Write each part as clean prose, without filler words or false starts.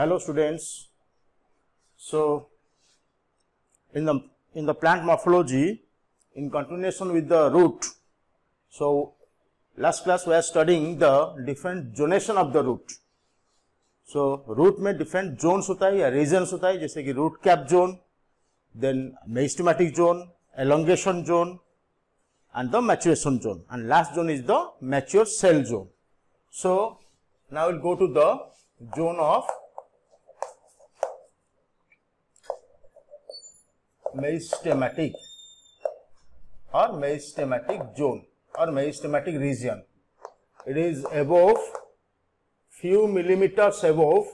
Hello students. So in the plant morphology, in continuation with the root, so last class we are studying the different zonation of the root. So root में different zones होता है या regions होता है, जैसे कि root cap zone, then meristematic zone, elongation zone and the maturation zone, and last zone is the mature cell zone. So now we'll go to the zone of meristematic or meristematic zone or meristematic region. It is above few millimeters above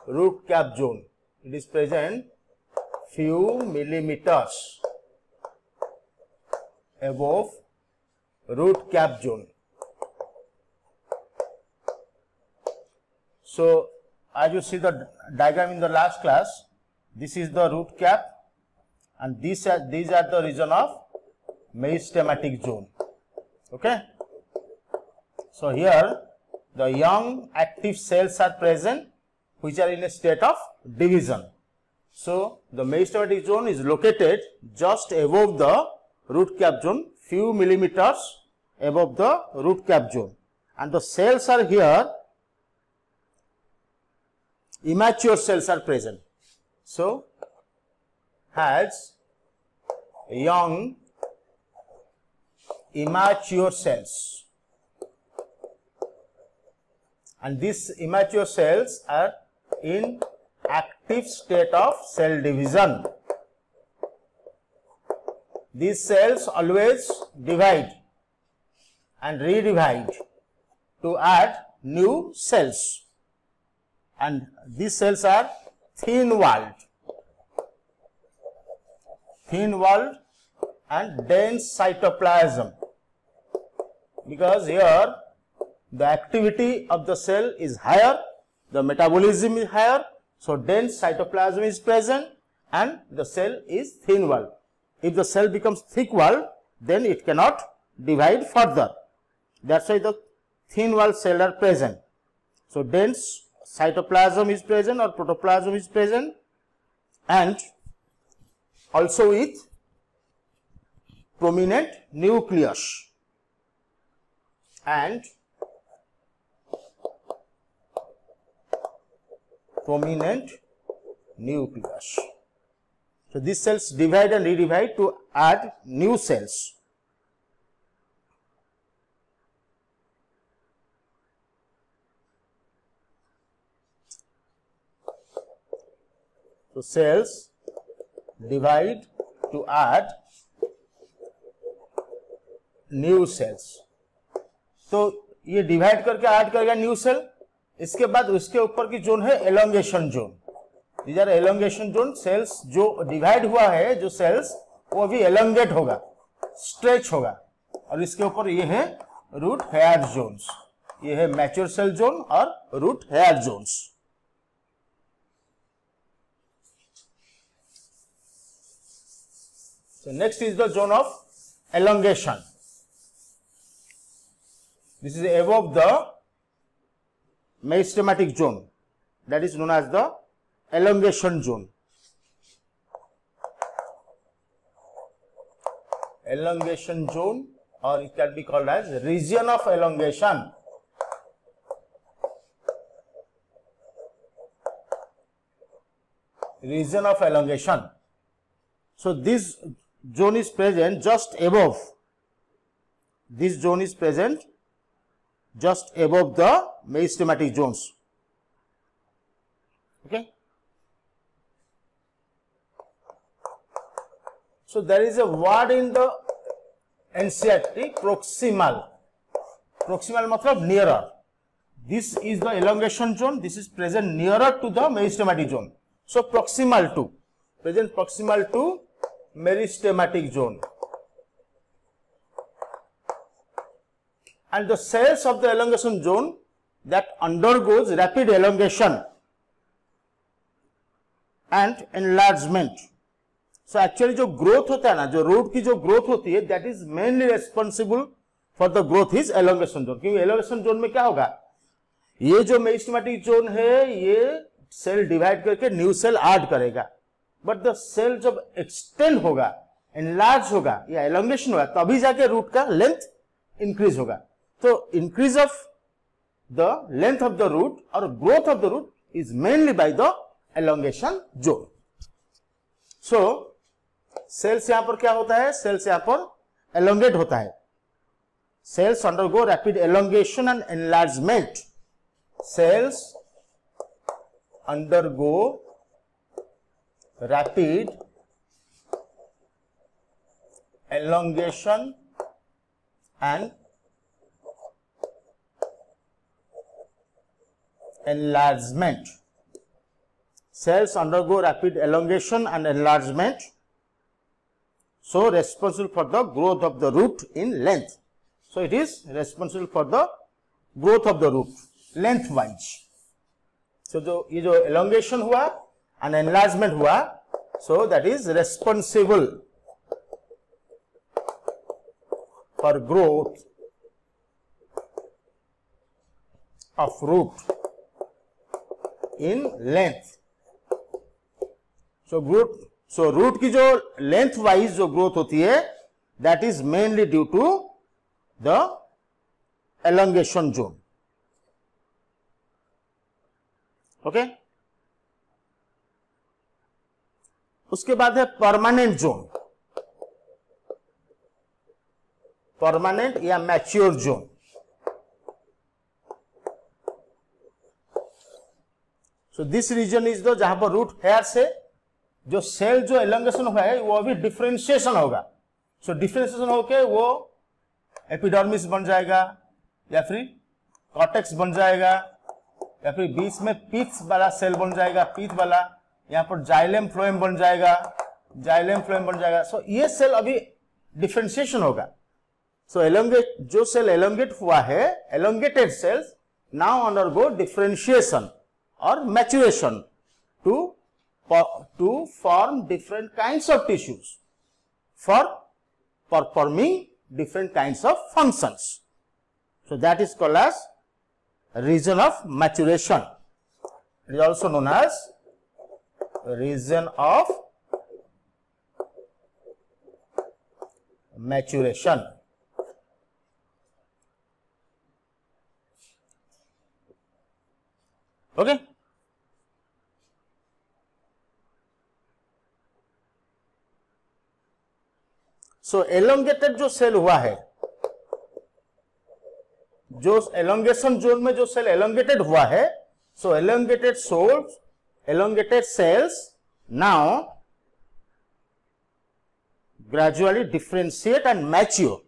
root cap zone. It is present few millimeters above root cap zone. So as you see the diagram in the last class, this is the root cap and these are the region of meristematic zone. Okay. So here the young active cells are present which are in a state of division. So the meristematic zone is located just above the root cap zone, few millimeters above the root cap zone, and the cells are here, immature cells are present. So has young immature cells, and these immature cells are in active state of cell division. These cells always divide and redivide to add new cells, and these cells are thin walled and dense cytoplasm, because here the activity of the cell is higher, the metabolism is higher, so dense cytoplasm is present and the cell is thin walled. If the cell becomes thick walled, then it cannot divide further. That's why the thin walled cells are present. So dense cytoplasm is present or protoplasm is present, and also with prominent nucleus and prominent nucleus. So these cells divide and redivide to add new cells. So cells divide to add new sales. तो ये divide करके add करेगा new cell. इसके बाद उसके ऊपर की zone है elongation zone. These are elongation zone. Cells जो डिवाइड हुआ है, जो सेल्स, वो अभी एलोंगेट होगा, स्ट्रेच होगा, और इसके ऊपर ये है रूट हेयर जोन्स. ये है मैच्योर सेल जोन और root hair zones. So next is the zone of elongation. This is above the meristematic zone, that is known as the elongation zone. Elongation zone, or it can be called as region of elongation. Region of elongation. So this zone is present just above. This zone is present just above the meristematic zones. Okay. So there is a word in the NCERT, proximal. Proximal matlab nearer. This is the elongation zone. This is present nearer to the meristematic zone. So proximal to, present proximal to meristematic zone. And the cells of the elongation zone that undergoes rapid elongation and enlargement. So actually जो growth होता है ना, जो root की जो growth होती है, that is mainly responsible for the growth is elongation zone. क्योंकि elongation zone में क्या होगा, ये जो मेरिस्टेमेटिक जोन है ये सेल डिवाइड करके न्यू सेल ऐड करेगा, बट द सेल जब एक्सटेंड होगा, एनलार्ज होगा या एलोंगेशन होगा, तभी जाके रूट का लेंथ इंक्रीज होगा. तो increase of the length of the root और growth of the root is mainly by the elongation zone. So cells यहां पर क्या होता है, सेल्स यहां पर एलोंगेट होता है. Cells undergo rapid elongation and enlargement. Cells undergo rapid elongation and enlargement. Cells undergo rapid elongation and enlargement, so responsible for the growth of the root in length. So it is responsible for the growth of the root lengthwise. So जो ये जो elongation हुआ and enlargement हुआ, so that is responsible for growth of root in length. So root की जो length wise जो growth होती है, that is mainly due to the elongation zone. Okay उसके बाद है परमानेंट जोन, परमानेंट या mature zone. So this region is the जहां पर रूट हेयर से जो सेल जो एलोंगेशन हुआ है वो अभी डिफरेंशिएशन होगा. सो डिफरेंशिएशन होके वो एपिडर्मिस बन जाएगा या फिर कॉर्टेक्स बन जाएगा या फिर बीच में पीथ वाला सेल बन जाएगा, पीथ वाला, यहाँ पर जाइलम फ्लोएम बन जाएगा, जाइलम फ्लोएम बन जाएगा. सो ये सेल अभी डिफरेंशिएशन होगा. सो एलोंगेट जो सेल एलोंगेट हुआ है, elongated cells now undergo differentiation और maturation to form different kinds of tissues for performing different kinds of functions. So that is called as region of maturation. It is also known as region of maturation. Okay. So elongated जो cell हुआ है, जो elongation zone में जो cell elongated हुआ है, so elongated cells now gradually differentiate and mature.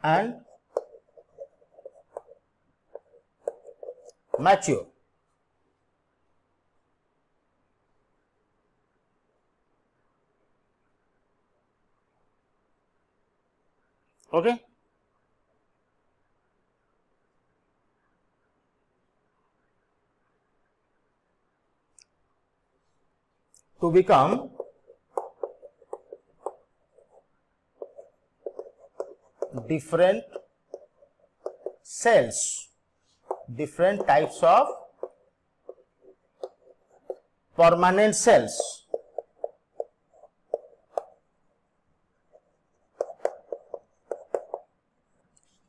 And mature. Okay. To become different cells, different types of permanent cells.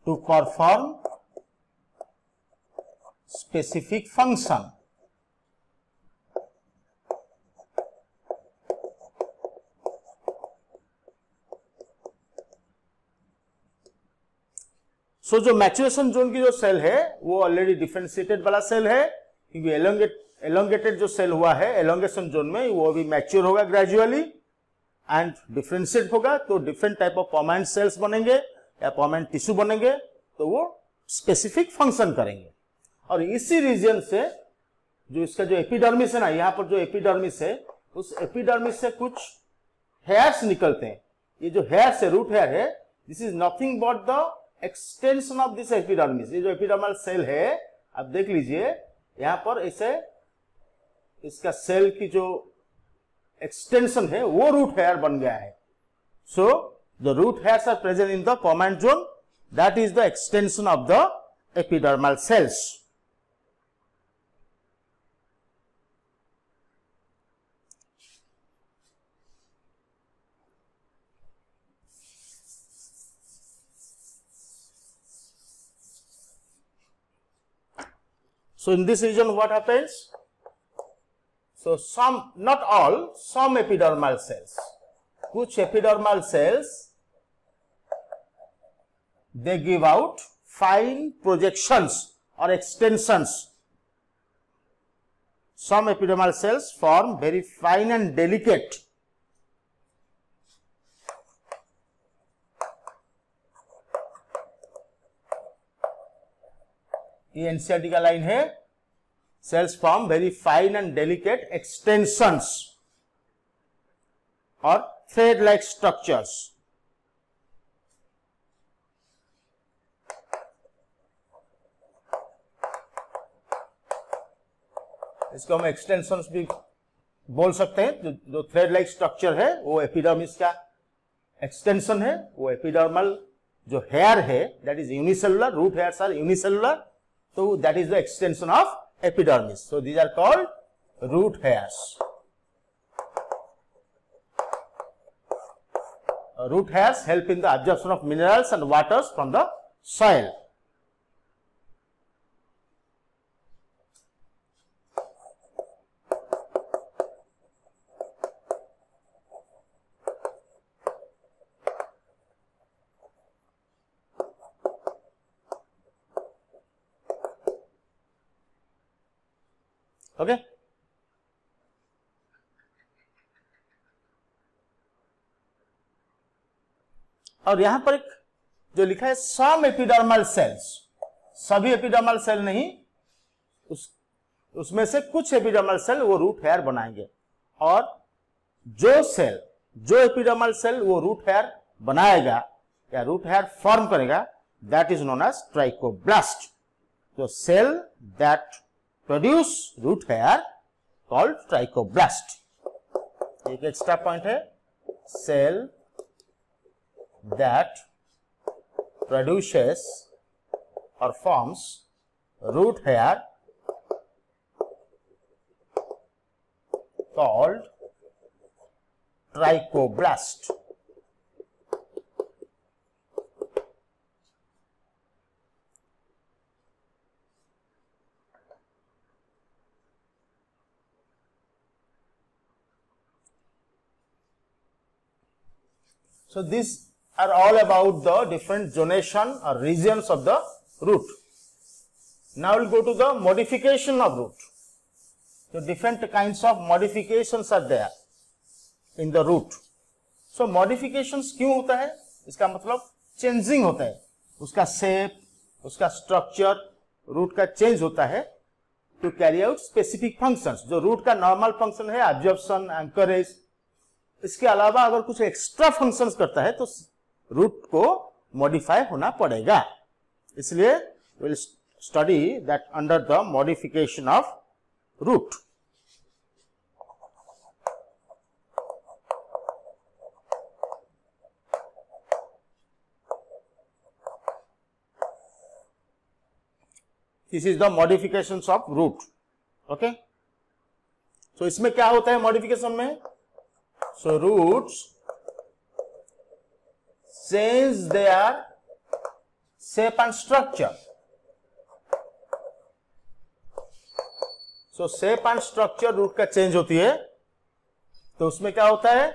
To perform specific function. सो जो maturation zone की जो सेल है वो already differentiated वाला cell है, क्योंकि एलोंगेटेड जो cell हुआ है एलोंगेशन जोन में वो भी मैच्योर होगा ग्रेजुअली एंड डिफरेंशिएट होगा, तो different type of permanent cells बनेंगे या परमानेंट टिश्यू बनेंगे, तो वो स्पेसिफिक फंक्शन करेंगे. और इसी रीजन से जो इसका जो एपिडर्मिस है ना, यहाँ पर जो एपिडर्मिस है उस एपिडर्मिस से कुछ हेयर्स निकलते हैं. ये जो हेयर्स है, रूट हेयर है, this is nothing but the extension of this epidermis. ये जो एपिडर्मल सेल है आप देख लीजिए, यहां पर ऐसे इसका सेल की जो एक्सटेंशन है वो रूट हेयर बन गया है. So the root hairs are present in the comment zone, that is the extension of the epidermal cells. So in this region what happens? So some, not all, some epidermal cells, कुछ epidermal cells, they give out fine projections or extensions. Some epidermal cells form very fine and delicate ये NCERT का line है. Cells form very fine and delicate extensions और thread like structures. इसको हम extensions भी बोल सकते हैं. जो थ्रेड लाइक स्ट्रक्चर है वो एपिडर्मिस का एक्सटेंशन है. वो एपिडर्मल जो हेयर है that is unicellular, root hairs are unicellular, so that is the extension of epidermis. So these are called root hairs. Root hairs help in the absorption of minerals and waters from the soil. Okay और यहां पर एक जो लिखा है some epidermal cells, सभी epidermal cell नहीं, उसमें से कुछ एपिडर्मल सेल वो रूट हेयर बनाएंगे. और जो एपिडर्मल सेल वो रूट हेयर बनाएगा या रूट हेयर फॉर्म करेगा that is known as trichoblast. तो cell that produce root hair called trichoblast. एक एक्स्ट्रा पॉइंट है, cell that produces or forms root hair called trichoblast. So these are all about the different zonation or regions of the root. Now we'll go to the modification of root. So different kinds of modifications are there in the root. So modifications क्यों होता है? इसका मतलब changing होता है, उसका shape, उसका structure root का चेंज होता है to carry out specific functions. जो रूट का नॉर्मल फंक्शन है एब्जॉर्प्शन, एंकरेज, इसके अलावा अगर कुछ एक्स्ट्रा फंक्शंस करता है तो रूट को मॉडिफाई होना पड़ेगा. इसलिए will study that under the modification of root. This is the modifications of root. Okay, so इसमें क्या होता है मॉडिफिकेशन में? So roots change their shape and structure. So shape and structure root का चेंज होती है. तो उसमें क्या होता है,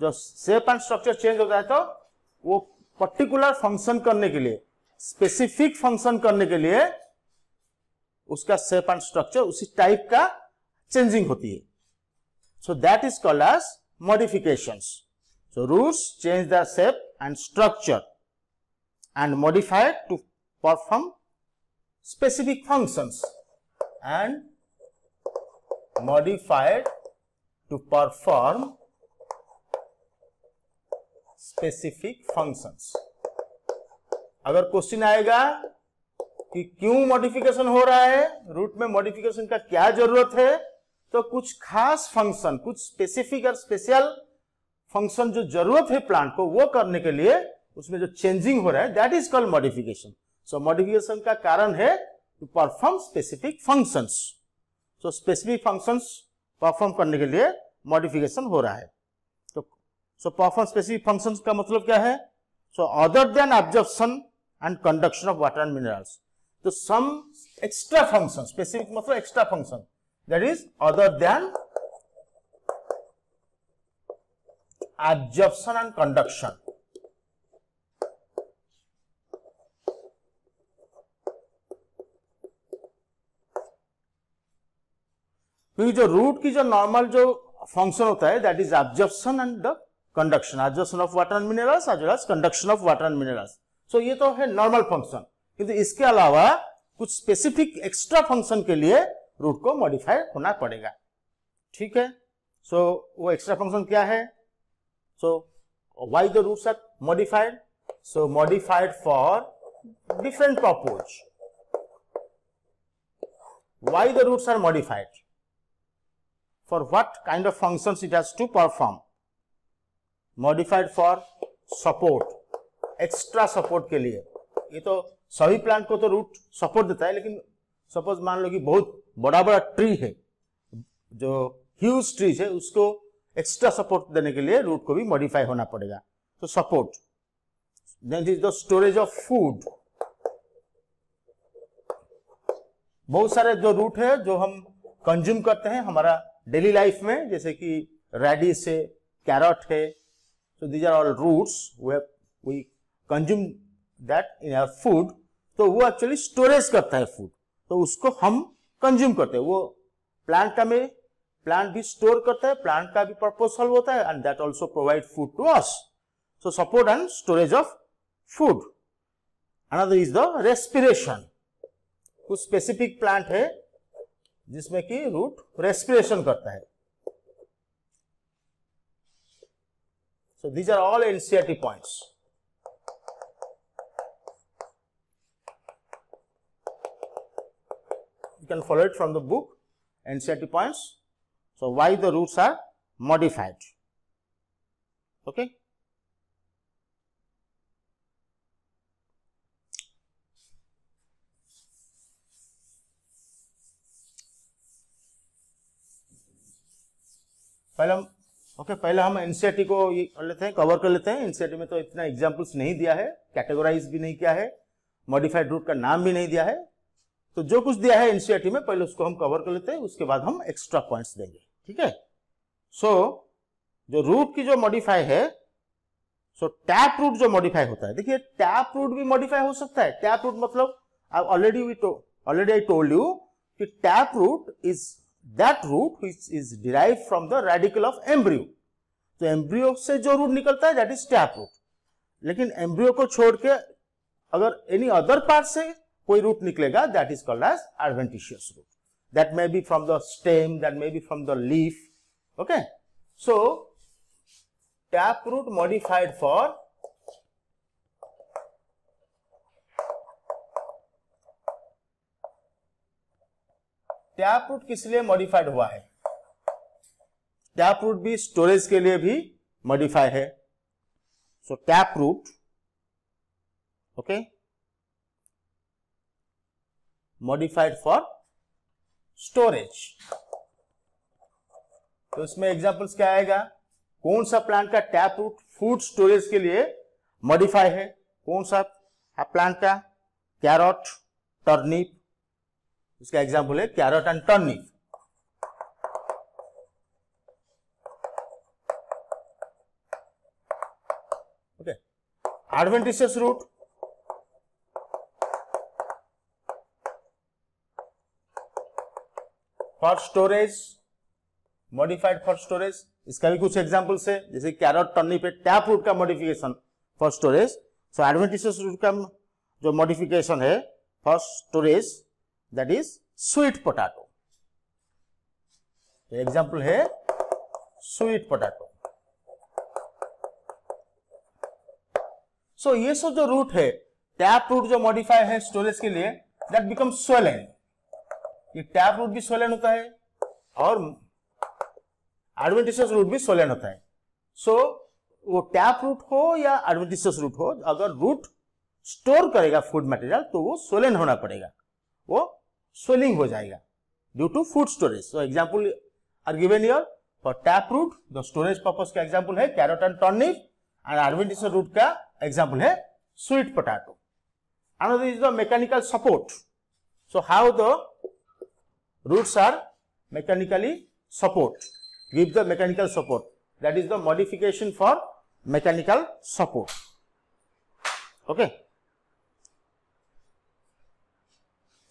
जो शेप एंड स्ट्रक्चर चेंज होता है तो वो पर्टिकुलर फंक्शन करने के लिए, स्पेसिफिक फंक्शन करने के लिए उसका शेप एंड स्ट्रक्चर उसी टाइप का चेंजिंग होती है. So that is called as modifications. So roots change their shape and structure and modify it to perform specific functions and modified to perform specific functions. अगर question आएगा कि क्यों modification हो रहा है, रूट में मॉडिफिकेशन का क्या जरूरत है, तो कुछ खास फंक्शन, कुछ स्पेसिफिक और स्पेशल फंक्शन जो जरूरत है प्लांट को वो करने के लिए उसमें जो चेंजिंग हो रहा है that is called modification. So modification का कारण है to perform specific functions. So specific functions perform करने के लिए मॉडिफिकेशन हो रहा है। तो सो परफॉर्म स्पेसिफिक फंक्शंस का मतलब क्या है? So other than absorption and conduction of water and minerals, तो सम एक्स्ट्रा फंक्शन, स्पेसिफिक मतलब extra function, that is other than absorption and conduction। क्योंकि जो रूट की जो नॉर्मल जो फंक्शन होता है that is absorption and the conduction, absorption of water and minerals as well as conduction of water and minerals. So ये तो है नॉर्मल फंक्शन, किंतु इसके अलावा कुछ स्पेसिफिक एक्स्ट्रा फंक्शन के लिए रूट को मॉडिफाई होना पड़ेगा। ठीक है, सो वो एक्स्ट्रा फंक्शन क्या है? So why the roots are modified? So modified for different purpose. Why the roots are modified? For what kind of functions it has to perform? Modified for support, extra support के लिए। ये तो सभी plant को तो root support देता है, लेकिन सपोज मान लो कि बहुत बड़ा बड़ा ट्री है, जो ह्यूज ट्रीज है, उसको एक्स्ट्रा सपोर्ट देने के लिए रूट को भी मॉडिफाई होना पड़ेगा। तो support, then is the storage of food. बहुत सारे जो रूट है जो हम कंज्यूम करते हैं हमारा डेली लाइफ में, जैसे कि रेडिश है, कैरट है, so these are all roots we consume that in our food। तो वो एक्चुअली स्टोरेज करता है फूड, तो उसको हम कंज्यूम करते हैं। वो प्लांट का में प्लांट भी स्टोर करता है, प्लांट का भी पर्पज सॉल्व होता है, and that also provide food to us. So support and storage of food. Another is the respiration. कुछ स्पेसिफिक प्लांट है जिसमें कि रूट रेस्पिरेशन करता है। So these are all NCERT points. You can follow it from the book, NCERT points. So why the roots are modified? Okay. पहले हम NCERT को ये कर लेते हैं, कवर कर लेते हैं। एनसीईआरटी में तो इतना एग्जांपल्स नहीं दिया है, कैटेगराइज भी नहीं किया है, मॉडिफाइड रूट का नाम भी नहीं दिया है। तो जो कुछ दिया है एनसीईआरटी में पहले उसको हम कवर कर लेते हैं, उसके बाद हम एक्स्ट्रा पॉइंट्स देंगे। ठीक है। सो जो रूट की जो मॉडिफाई है, सो टैप रूट जो मॉडिफाई होता है, देखिए टैप रूट भी मॉडिफाई हो सकता है। टैप रूट मतलब ऑलरेडी आई टोल्ड यू कि tap root is that root which is derived from the radicle of embryo. तो एम्ब्रियो से जो रूट निकलता है दैट इज टैप रूट। लेकिन एम्ब्रियो को छोड़ के अगर एनी अदर पार्ट से कोई रूट निकलेगा that is called as adventitious root. That may be from the stem, that may be from the leaf. Okay, so tap root modified for tap root किस लिए modified हुआ है? Tap root भी storage के लिए भी modify है। So tap root, okay, modified for storage. तो इसमें एग्जांपल्स क्या आएगा? कौन सा प्लांट का टैप रूट फूड स्टोरेज के लिए मॉडिफाई है? कौन सा प्लांट का? Carrot, turnip. इसका एग्जांपल है carrot and turnip. Okay, adventitious root, for storage, modified for storage. इसका भी कुछ एग्जांपल्स है, जैसे कैरट, टर्निप, टैप रूट का modification for storage. So adventitious root का जो मॉडिफिकेशन है for storage that is sweet potato. Example है स्वीट पोटैटो। सो ये सब जो रूट है, टैप रूट जो मॉडिफाई है स्टोरेज के लिए, दैट बिकम स्वेलन। ये टैप रूट भी स्वेलन होता है और एडवेंटिशियस रूट भी सोलेन होता है। सो वो टैप रूट हो या एडवेंटिशियस रूट हो, अगर रूट स्टोर करेगा फूड मटेरियल तो वो सोलेन होना पड़ेगा, वो स्वेलिंग हो जाएगा due to food storage. So example are given here for tap root, the storage purpose का एग्जांपल है carrot and turnip, and adventitious root का एग्जांपल है sweet potato. Another is the mechanical support. So how the roots are mechanically support, give the mechanical support, that is the modification for mechanical support. Okay.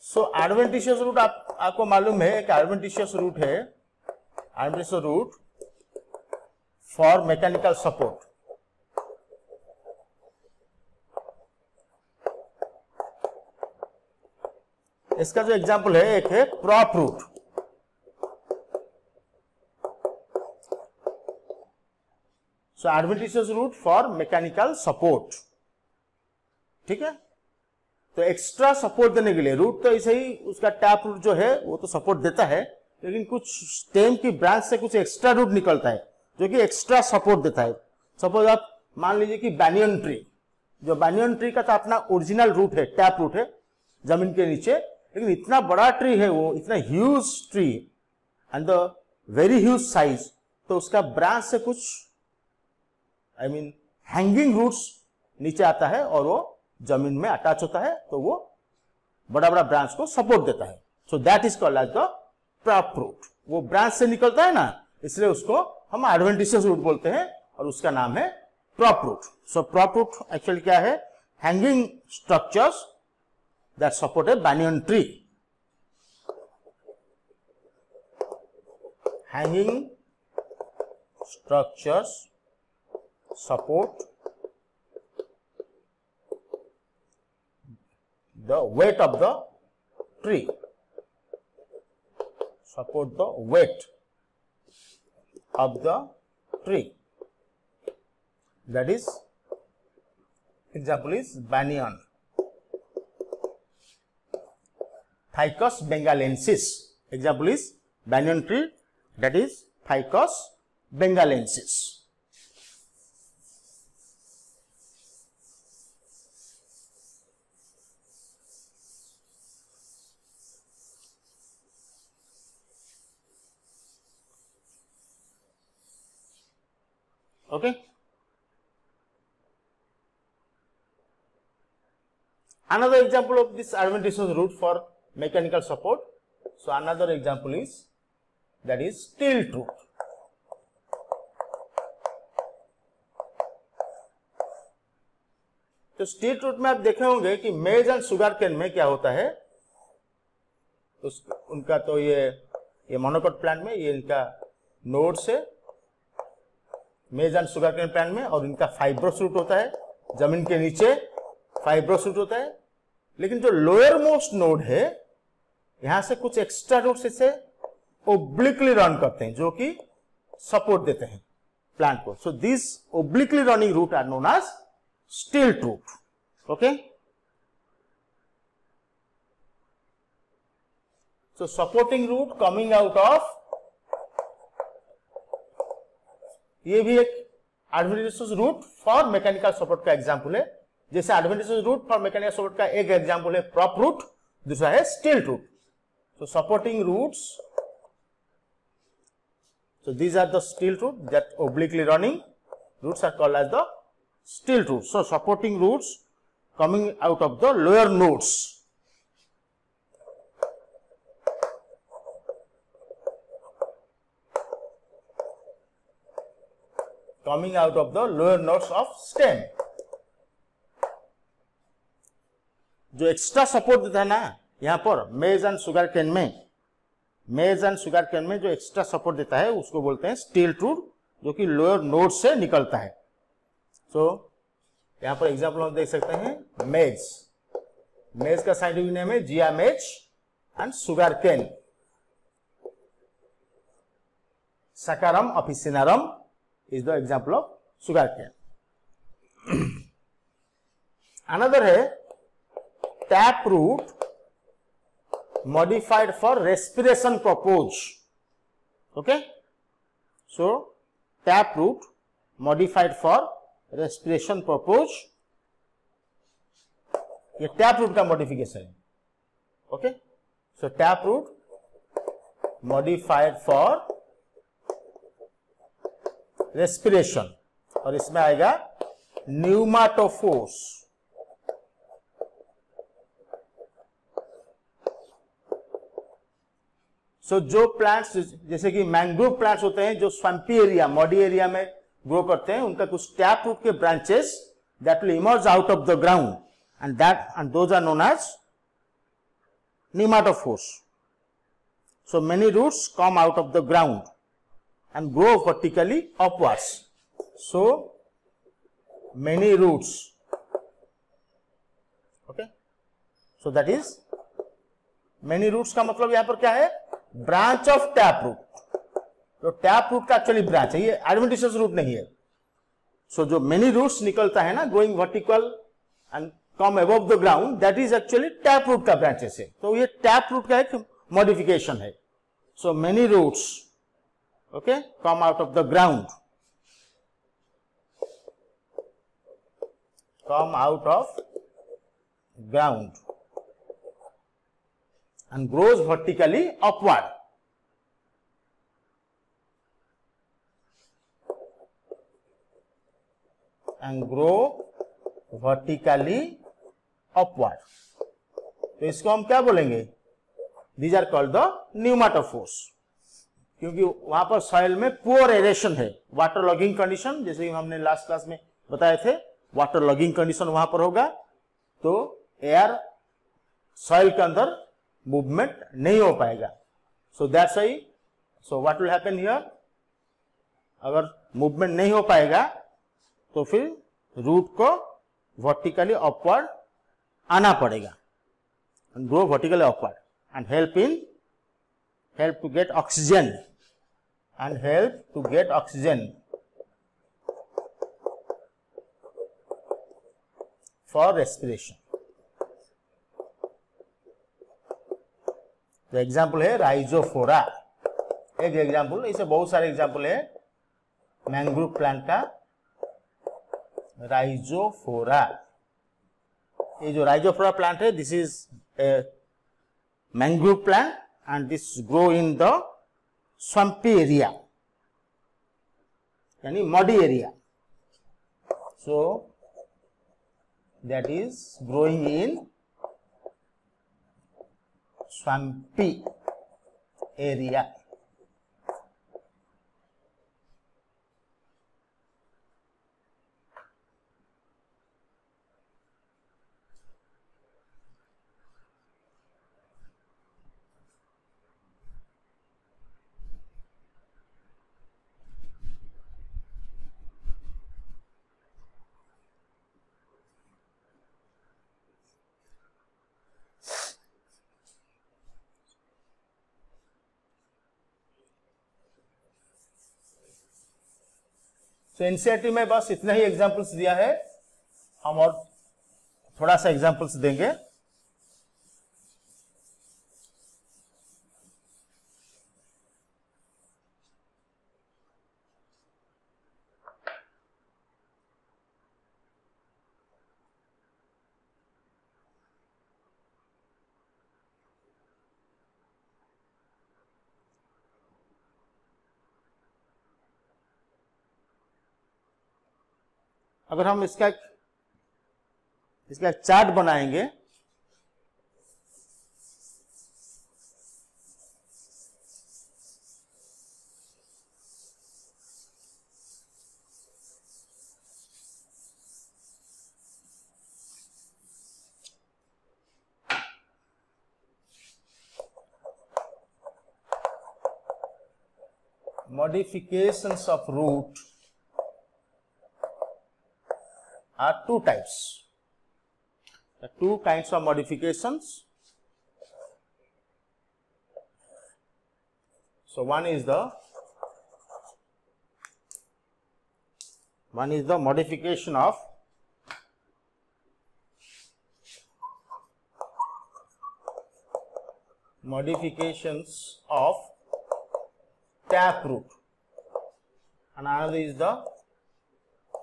So adventitious root आपको मालूम है कि adventitious root है, adventitious root for mechanical support. इसका जो example है, एक है prop root. So adventitious root for mechanical support, ठीक है। तो एक्स्ट्रा सपोर्ट देने के लिए रूट तो ऐसे ही उसका टैप रूट जो है वो तो सपोर्ट देता है, लेकिन कुछ स्टेम की ब्रांच से कुछ एक्स्ट्रा रूट निकलता है जो कि एक्स्ट्रा सपोर्ट देता है। सपोज आप मान लीजिए कि बैनियन ट्री, जो बैनियन ट्री का तो अपना ओरिजिनल रूट है, टैप रूट है जमीन के नीचे, लेकिन इतना बड़ा ट्री है वो, इतना huge tree and the very huge size, तो उसका ब्रांच से कुछ हैंगिंग रूट्स नीचे आता है और वो जमीन में अटैच होता है, तो वो बड़ा बड़ा ब्रांच को सपोर्ट देता है। So that is called as the prop root. वो ब्रांच से निकलता है ना, इसलिए उसको हम एडवेंटिशियस रूट बोलते हैं और उसका नाम है प्रॉप रूट। सो प्रॉप रूट एक्चुअली क्या है? Hanging structures that support a banyan tree. Hanging structures support the weight of the tree. Support the weight of the tree. That is, example is banyan. Ficus bengalensis. Example is banyan tree, that is Ficus bengalensis. Okay. Another example of this adventitious root for mechanical support. So another example is, that is stilt root. तो स्टिल्ट root में आप देखे होंगे कि मेज and sugar cane में क्या होता है, उनका तो ये मोनोकोट प्लांट में ये इनका नोड्स है मेज एंड शुगर केन प्लांट में, और इनका फाइब्रोस रूट होता है, जमीन के नीचे फाइब्रोस रूट होता है। लेकिन जो लोअर मोस्ट नोड है, यहां से कुछ एक्स्ट्रा रूट्स इसे ओब्लिकली रन करते हैं, जो कि सपोर्ट देते हैं प्लांट को। So this obliquely running root are known as stilt root. Okay, so supporting root coming out of, ये भी एक adventitious root for mechanical support का एग्जांपल है। जैसे adventitious root for mechanical support का एक एग्जांपल है प्रॉप रूट, दूसरा है stilt root. So supporting roots, so these are the stilt root that obliquely running roots are called as the stilt root. So supporting roots coming out of the lower nodes. Coming out of the lower nodes of stem. जो extra support देता है ना यहां पर मेज and sugar cane में, मेज and sugar cane में जो एक्स्ट्रा सपोर्ट देता है उसको बोलते हैं स्टिल्ट रूट, जो कि लोअर नोड से निकलता है। सो यहां पर एग्जांपल हम देख सकते हैं मेज, मेज का साइंटिफिक नेम है zea mays, and sugarcane saccharum officinarum is the example of sugarcane. Another है tap root modified for respiration purpose. Okay, So tap root modified for respiration purpose. ये टैप रूट का modification है. Okay, so tap root modified for respiration, और इसमें आएगा न्यूमाटोफोर्स. सो जो plants जैसे कि मैंग्रोव प्लांट्स होते हैं जो स्वैम्पी एरिया, मॉडी एरिया में ग्रो करते हैं, उनका कुछ टैप रूट के branches that will emerge out of the ground and those are known as pneumatophores. So many roots come out of the ground and grow vertically upwards. So many roots. Okay, so that is many roots का मतलब यहां पर क्या है, branch of tap root. तो tap root का actually branch है, ये एडवेंटिशियस रूट नहीं है. सो जो मेनी रूट्स निकलता है ना, going vertical and come above the ground, that is actually tap root का ब्रांचेस है. तो ये टैप रूट का एक मॉडिफिकेशन है. So many roots okay come out of the ground, come out of ground and grows vertically upward. And grow vertically upward. तो इसको हम क्या बोलेंगे, these are called the pneumatophores, क्योंकि वहां पर सॉइल में पुअर एरेशन है, वाटर लॉगिंग कंडीशन, जैसे कि हमने लास्ट क्लास में बताए थे, वाटर लॉगिंग कंडीशन वहां पर होगा, तो एयर सॉइल के अंदर मूवमेंट नहीं हो पाएगा. So that's why, so what will happen here, अगर मूवमेंट नहीं हो पाएगा तो फिर रूट को वर्टिकली अपवर्ड आना पड़ेगा, and grow vertically upward and help to get oxygen, for respiration. तो एग्जाम्पल है राइजोफोरा, एक एग्जाम्पल, इसे बहुत सारे एग्जाम्पल है मैंग्रोव प्लांट का. राइजोफोरा, ये जो राइजोफोरा प्लांट है, this is a mangrove plant and this grow in the swampy area, यानी muddy area. So that is growing in swampy area. तो एनसीईआरटी में बस इतना ही एग्जांपल्स दिया है, हम और थोड़ा सा एग्जांपल्स देंगे. अगर हम इसका एक चार्ट बनाएंगे, modifications of root are two types. The two kinds of modifications. So one is the modification of modifications of tap root. and another is the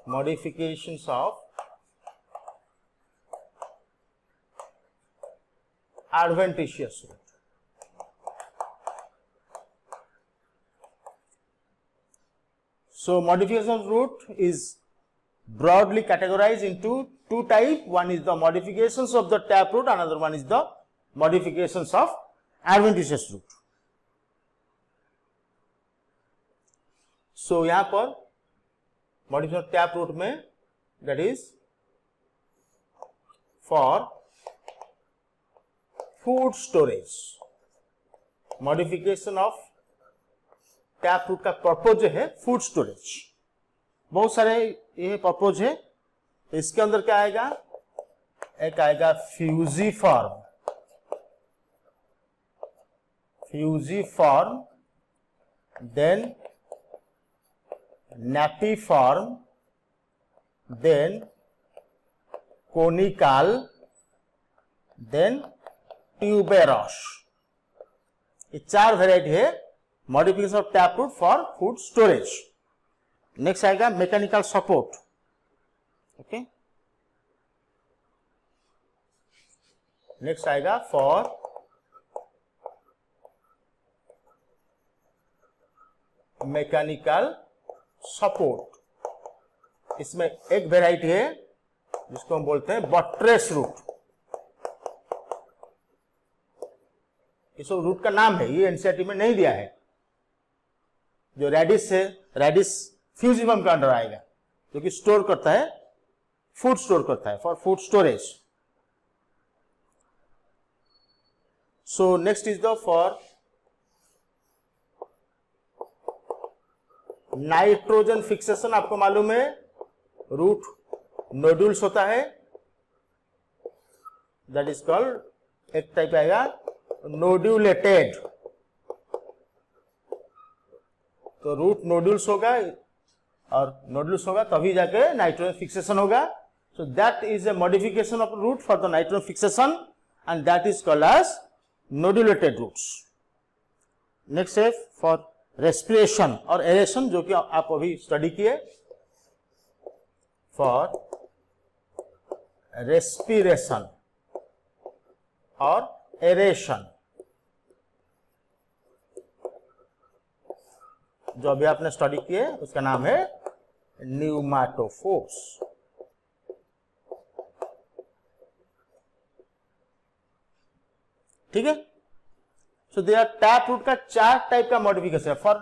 modifications of adventitious route. So modification of route is broadly categorized into two types. One is the modifications of the tap route, another one is the modifications of adventitious route. So यहाँ पर modification of tap route में, that is for food storage. Modification of tap root का purpose जो है food storage, बहुत सारे ये purpose है. तो इसके अंदर क्या आएगा, एक आएगा fusiform, then napiform, then conical, then tuberous. ये चार वेराइटी है modification of tap root for food storage. Next आएगा मैकेनिकल सपोर्ट. ओके, नेक्स्ट आएगा फॉर मैकेनिकल सपोर्ट. इसमें एक वेराइटी है जिसको हम बोलते हैं बट्रेस रूट. इस रूट का नाम है, ये एनसीईआरटी में नहीं दिया है. जो रेडिस है, रेडिस फ्यूजिफॉर्म के अंडर आएगा, जो कि स्टोर करता है, फूड स्टोर करता है, for food storage. So next is the for nitrogen fixation. आपको मालूम है रूट नोड्यूल्स होता है, दैट इज कॉल्ड, एक टाइप आएगा नोड्यूलेटेड. तो रूट नोड्यूल्स होगा, और नोड्यूल्स होगा तभी जाके नाइट्रोजन फिक्सेशन होगा. So that is a modification of root for the nitrogen fixation, and that is called as nodulated roots. Next है फॉर रेस्पिरेशन और एरेशन, जो कि आप अभी स्टडी किए. फॉर रेस्पिरेशन और एरेशन, जो अभी आपने स्टडी किए, उसका नाम है न्यूमाटोफोर्स. ठीक है. सो देयर टैप रूट का चार टाइप का मॉडिफिकेशन है फॉर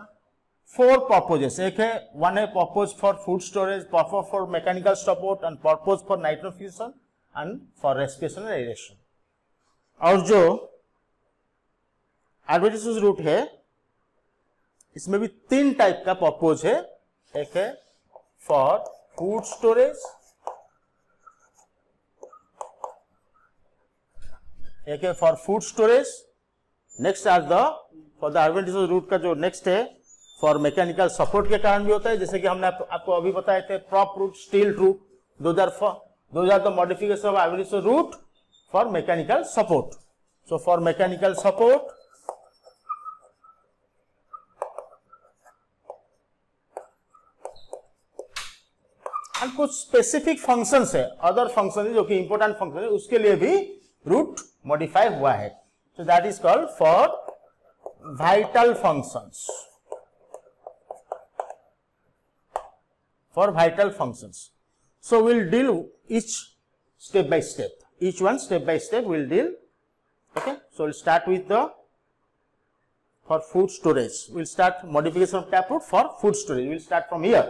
फोर पर्पजेस. एक है, वन है purpose for food storage, purpose for mechanical support, and purpose for nitrofication, and for respiration and aeration. और जो एडवेंटिशियस रूट है, इसमें भी तीन टाइप का पर्पज है. एक है फॉर फूड स्टोरेज, एक है for food storage. Next are the for the adventitious root का जो नेक्स्ट है फॉर मैकेनिकल सपोर्ट के कारण भी होता है, जैसे कि हमने आपको अभी बताए थे prop root, stilt root. Those are the modification of adventitious root for mechanical support. So for mechanical support, and कुछ स्पेसिफिक फंक्शंस है, अदर फंक्शन है जो कि इंपॉर्टेंट फंक्शन है, उसके लिए भी रूट मॉडिफाई हुआ है. So that is called for vital functions. For vital functions. So will deal each step by step, each one step by step we'll deal. Okay, so we'll start with the for food storage. We'll start modification of taproot for food storage. We'll start from here.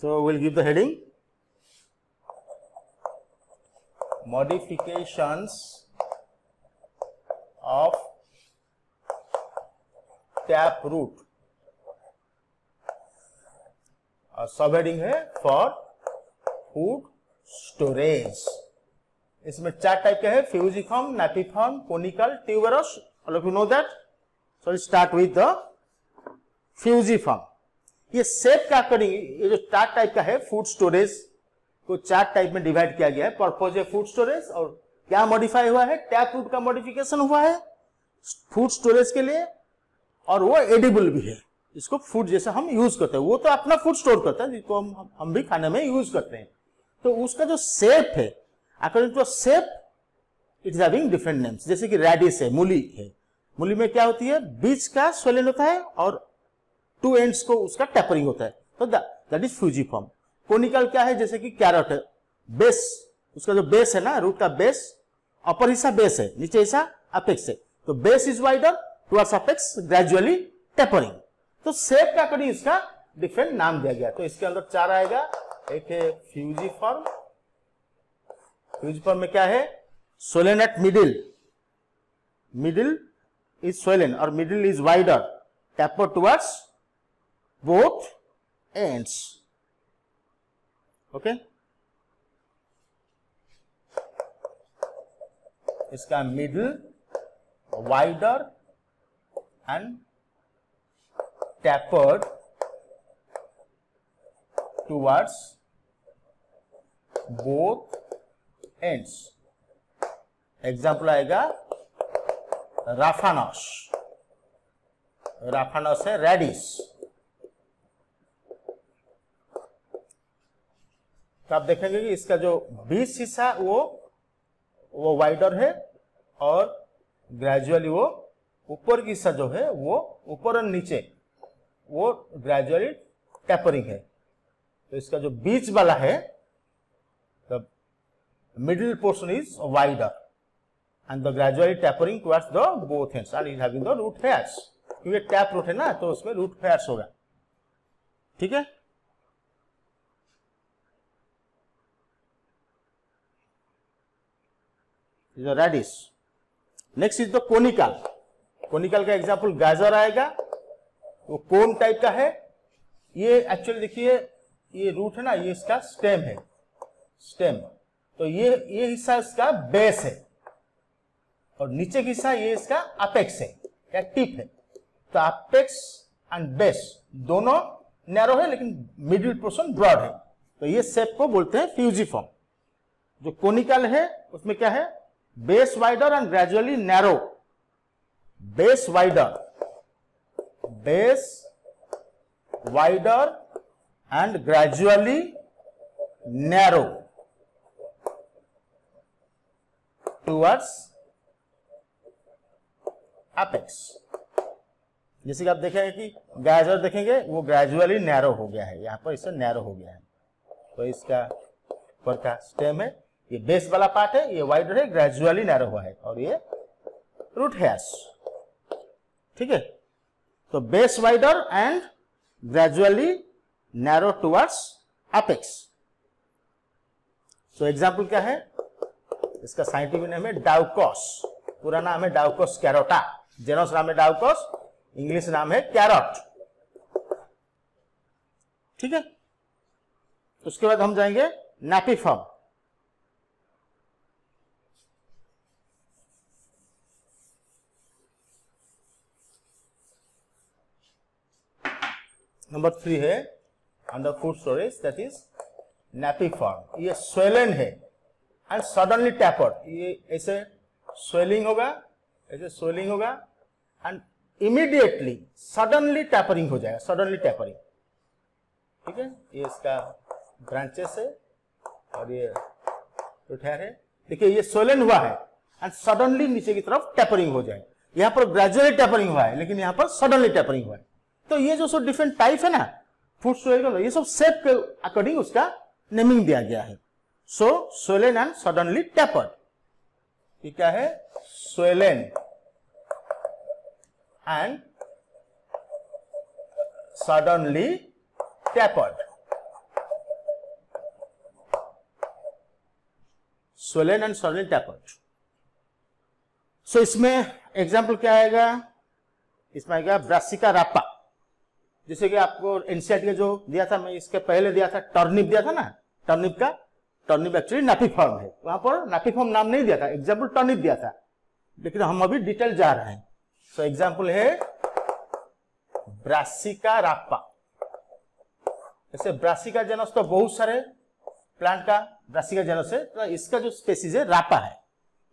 So we'll give the heading modifications of tap root, और सब heading है for food storage. इसमें चार type के हैं, fusiform, napiform, conical, tuberous. All of you know that. So start with the fusiform. ये shape का according, ये जो 4 टाइप का है, फूड स्टोरेज को 4 टाइप में डिवाइड किया गया है। पर्पज है फूड स्टोरेज, और क्या मॉडिफाई हुआ है, टैप रूट का मॉडिफिकेशन हुआ है फूड स्टोरेज के लिए, और वो एडिबल भी है। इसको फूड जैसे हम यूज करते हैं, वो तो अपना फूड स्टोर करता है जिसको हम भी खाने में यूज करते हैं। तो उसका जो शेप है, according to shape it is having different names. जैसे कि रेडिश है, मूली है, मूली में क्या होती है, बीच का स्वेलन होता है और 2 एंड्स को उसका टेपरिंग होता है, तो दैट इज फ्यूजिफॉर्म। कोनिकल क्या है, जैसे कि कैरट है, बेस, उसका जो बेस है ना, रूट का बेस, अपर हिस्सा बेस है, नीचे हिस्सा अपेक्स है, तो base is wider towards apex, gradually tapering. तो शेप का अकॉर्डिंग इसका डिफरेंट नाम दिया गया। तो इसके अंदर 4 आएगा। एक है फ्यूजिफॉर्म, फ्यूजिफॉर्म में क्या है, swollen at middle, middle is swollen और middle is wider, taper towards both ends. Okay, इसका middle wider and tapered towards both ends. Example आएगा राफानस, राफानस है रेडिश। तो आप देखेंगे कि इसका जो बीच हिस्सा वो वाइडर है और ग्रेजुअली वो ऊपर की हिस्सा जो है वो ऊपर और नीचे वो ग्रेजुअली टेपरिंग है। तो इसका जो बीच वाला है, the middle portion is wider and the gradually tapering towards the both ends and is having the root hairs। क्योंकि टैप रूट है ना, तो उसमें रूट हेयर्स होगा। ठीक है, radish. Next is the conical. Conical का एग्जांपल गाजर आएगा, वो कोन टाइप का है। ये एक्चुअली देखिए, ये रूट है ना, ये इसका स्टेम है, स्टेम। तो ये हिस्सा इसका बेस है और नीचे की हिस्सा ये इसका अपेक्स है या टिप है। तो अपेक्स एंड बेस दोनों नैरो है लेकिन मिडिल पोर्शन ब्रॉड है। तो ये शेप को बोलते हैं फ्यूजिफॉर्म। जो कोनिकल है उसमें क्या है, base wider and gradually narrow, base wider, base wider and gradually narrow towards apex. जैसे कि आप देखेंगे कि गाजर देखेंगे वो ग्रेजुअली नैरो हो गया है, यहां पर इससे नैरो हो गया है। तो इसका ऊपर का स्टेम है, ये बेस वाला पार्ट है, ये वाइडर है, ग्रेजुअली नैरो हुआ है, और ये रूट हेयर्स। ठीक है, तो base wider and gradually narrow towards apex. So example क्या है, इसका साइंटिफिक नेम है डाउकोस, पूरा नाम है डाउकोस कैरोटा, जेनस नाम है डाउकोस, इंग्लिश नाम है कैरट। ठीक है, उसके बाद हम जाएंगे नैपिफॉर्म। नंबर 3 है under food storage, that is napiform. ये स्वेलन है एंड सडनली टैपर्ड, ये ऐसे स्वेलिंग होगा, ऐसे स्वेलिंग होगा एंड इमीडिएटली सडनली टैपरिंग हो जाएगा, सडनली टैपरिंग। ठीक है, ये इसका ब्रांचेस है और ये रूट हेयर है। देखिए ये स्वेलन हुआ है एंड सडनली नीचे की तरफ टैपरिंग हो जाए। यहां पर ग्रेजुअली टैपरिंग हुआ है लेकिन यहां पर सडनली टैपरिंग हुआ है। तो ये जो सब डिफरेंट टाइप है ना फूड स्टोरेज का, ये सब शेप के अकॉर्डिंग उसका नेमिंग दिया गया है। So swollen and suddenly tapered, ये क्या है, swollen and suddenly tapered, swollen and suddenly tapered. So इसमें एग्जाम्पल क्या आएगा, इसमें आएगा ब्रासिका रापा। जैसे कि आपको एनसीईआरटी का जो दिया था, मैं इसके पहले दिया था टर्निप दिया था ना, टर्निप का, टर्निप एक्चुअली नैपिफॉर्म है, वहां पर नैपिफॉर्म नाम नहीं दिया था, एग्जाम्पल टर्निप दिया था, लेकिन हम अभी डिटेल जा रहे हैं। सो एग्जाम्पल है ब्रासिका रापा। ऐसे ब्रासिका जेनस तो बहुत सारे प्लांट का ब्रासिका जेनस है, तो इसका जो स्पेसीज है रापा है,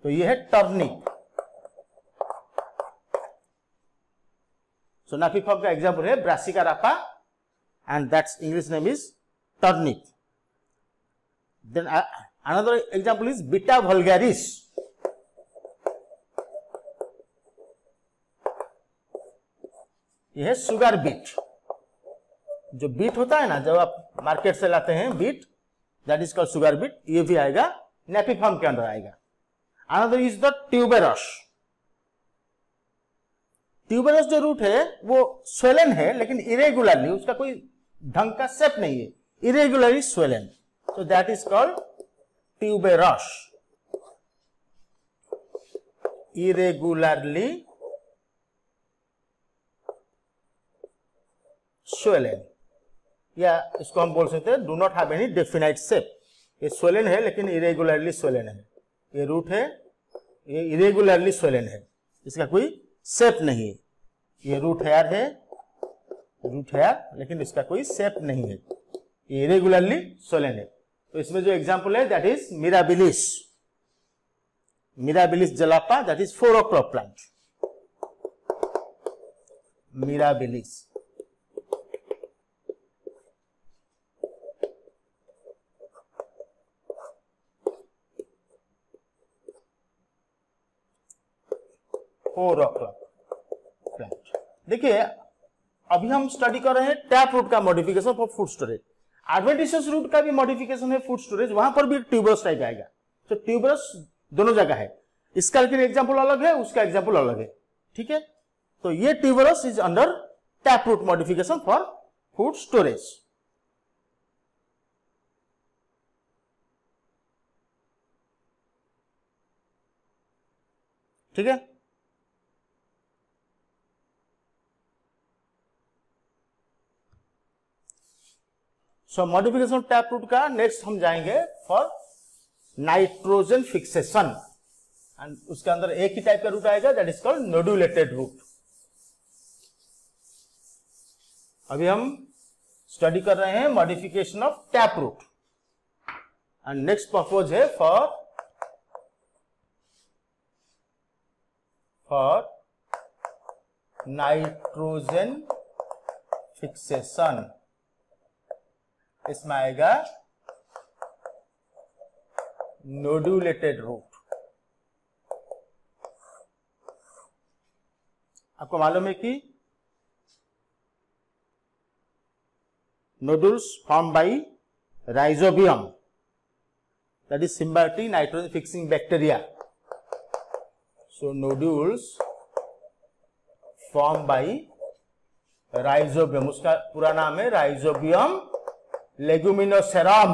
तो ये है टर्निप। सो नाफिफॉर्म का एग्जांपल है brassica rapa and that's English name is turnip. Then another example is beta vulgaris. ये है शुगर बीट। जो बीट होता है ना, जब आप मार्केट से लाते हैं beet, that is called sugar beet, ये भी आएगा नेपिफॉर्म के अंदर आएगा। Another is the tuberous. Tuberous जो रूट है वो स्वेलन है, लेकिन इरेगुलरली, उसका कोई ढंग का शेप नहीं है, irregularly swollen, so that is called tuberous. Irregularly swollen, या इसको हम बोल सकते हैं do not have any definite shape. ये स्वेलन है लेकिन इरेगुलरली स्वेलन है। ये रूट है, ये इरेगुलरली स्वेलन है, इसका कोई शेप नहीं है। ये रूट हेयर है, रूट हेयर, लेकिन इसका कोई शेप नहीं है, ये इरेगुलरली स्वेलन है। तो इसमें जो एग्जांपल है that is mirabilis. Mirabilis jalapa, that is 4 o'clock plant. Mirabilis. Plant. देखिए अभी हम स्टडी कर रहे हैं टैप रूट का modification for food storage. Adventitious root का भी मॉडिफिकेशन है फूड स्टोरेज, वहां पर भी ट्यूबरस टाइप आएगा। तो ट्यूबरस दोनों जगह है, इसका लेकिन एग्जांपल अलग है, उसका एग्जांपल अलग है, ठीक है। तो ये tuberous is under tap root modification for food storage. ठीक है। सो मॉडिफिकेशन टैप रूट का नेक्स्ट हम जाएंगे फॉर नाइट्रोजन फिक्सेशन, एंड उसके अंदर एक ही टाइप का रूट आएगा, that is called nodulated root. अभी हम स्टडी कर रहे हैं modification of tap root, and next purpose है फॉर नाइट्रोजन फिक्सेशन। इसमें आएगा नोडुलेटेड रूट। आपको मालूम है कि nodules form by rhizobium, that is symbiotic nitrogen fixing bacteria. So nodules form by rhizobium, उसका पूरा नाम है rhizobium leguminosarum.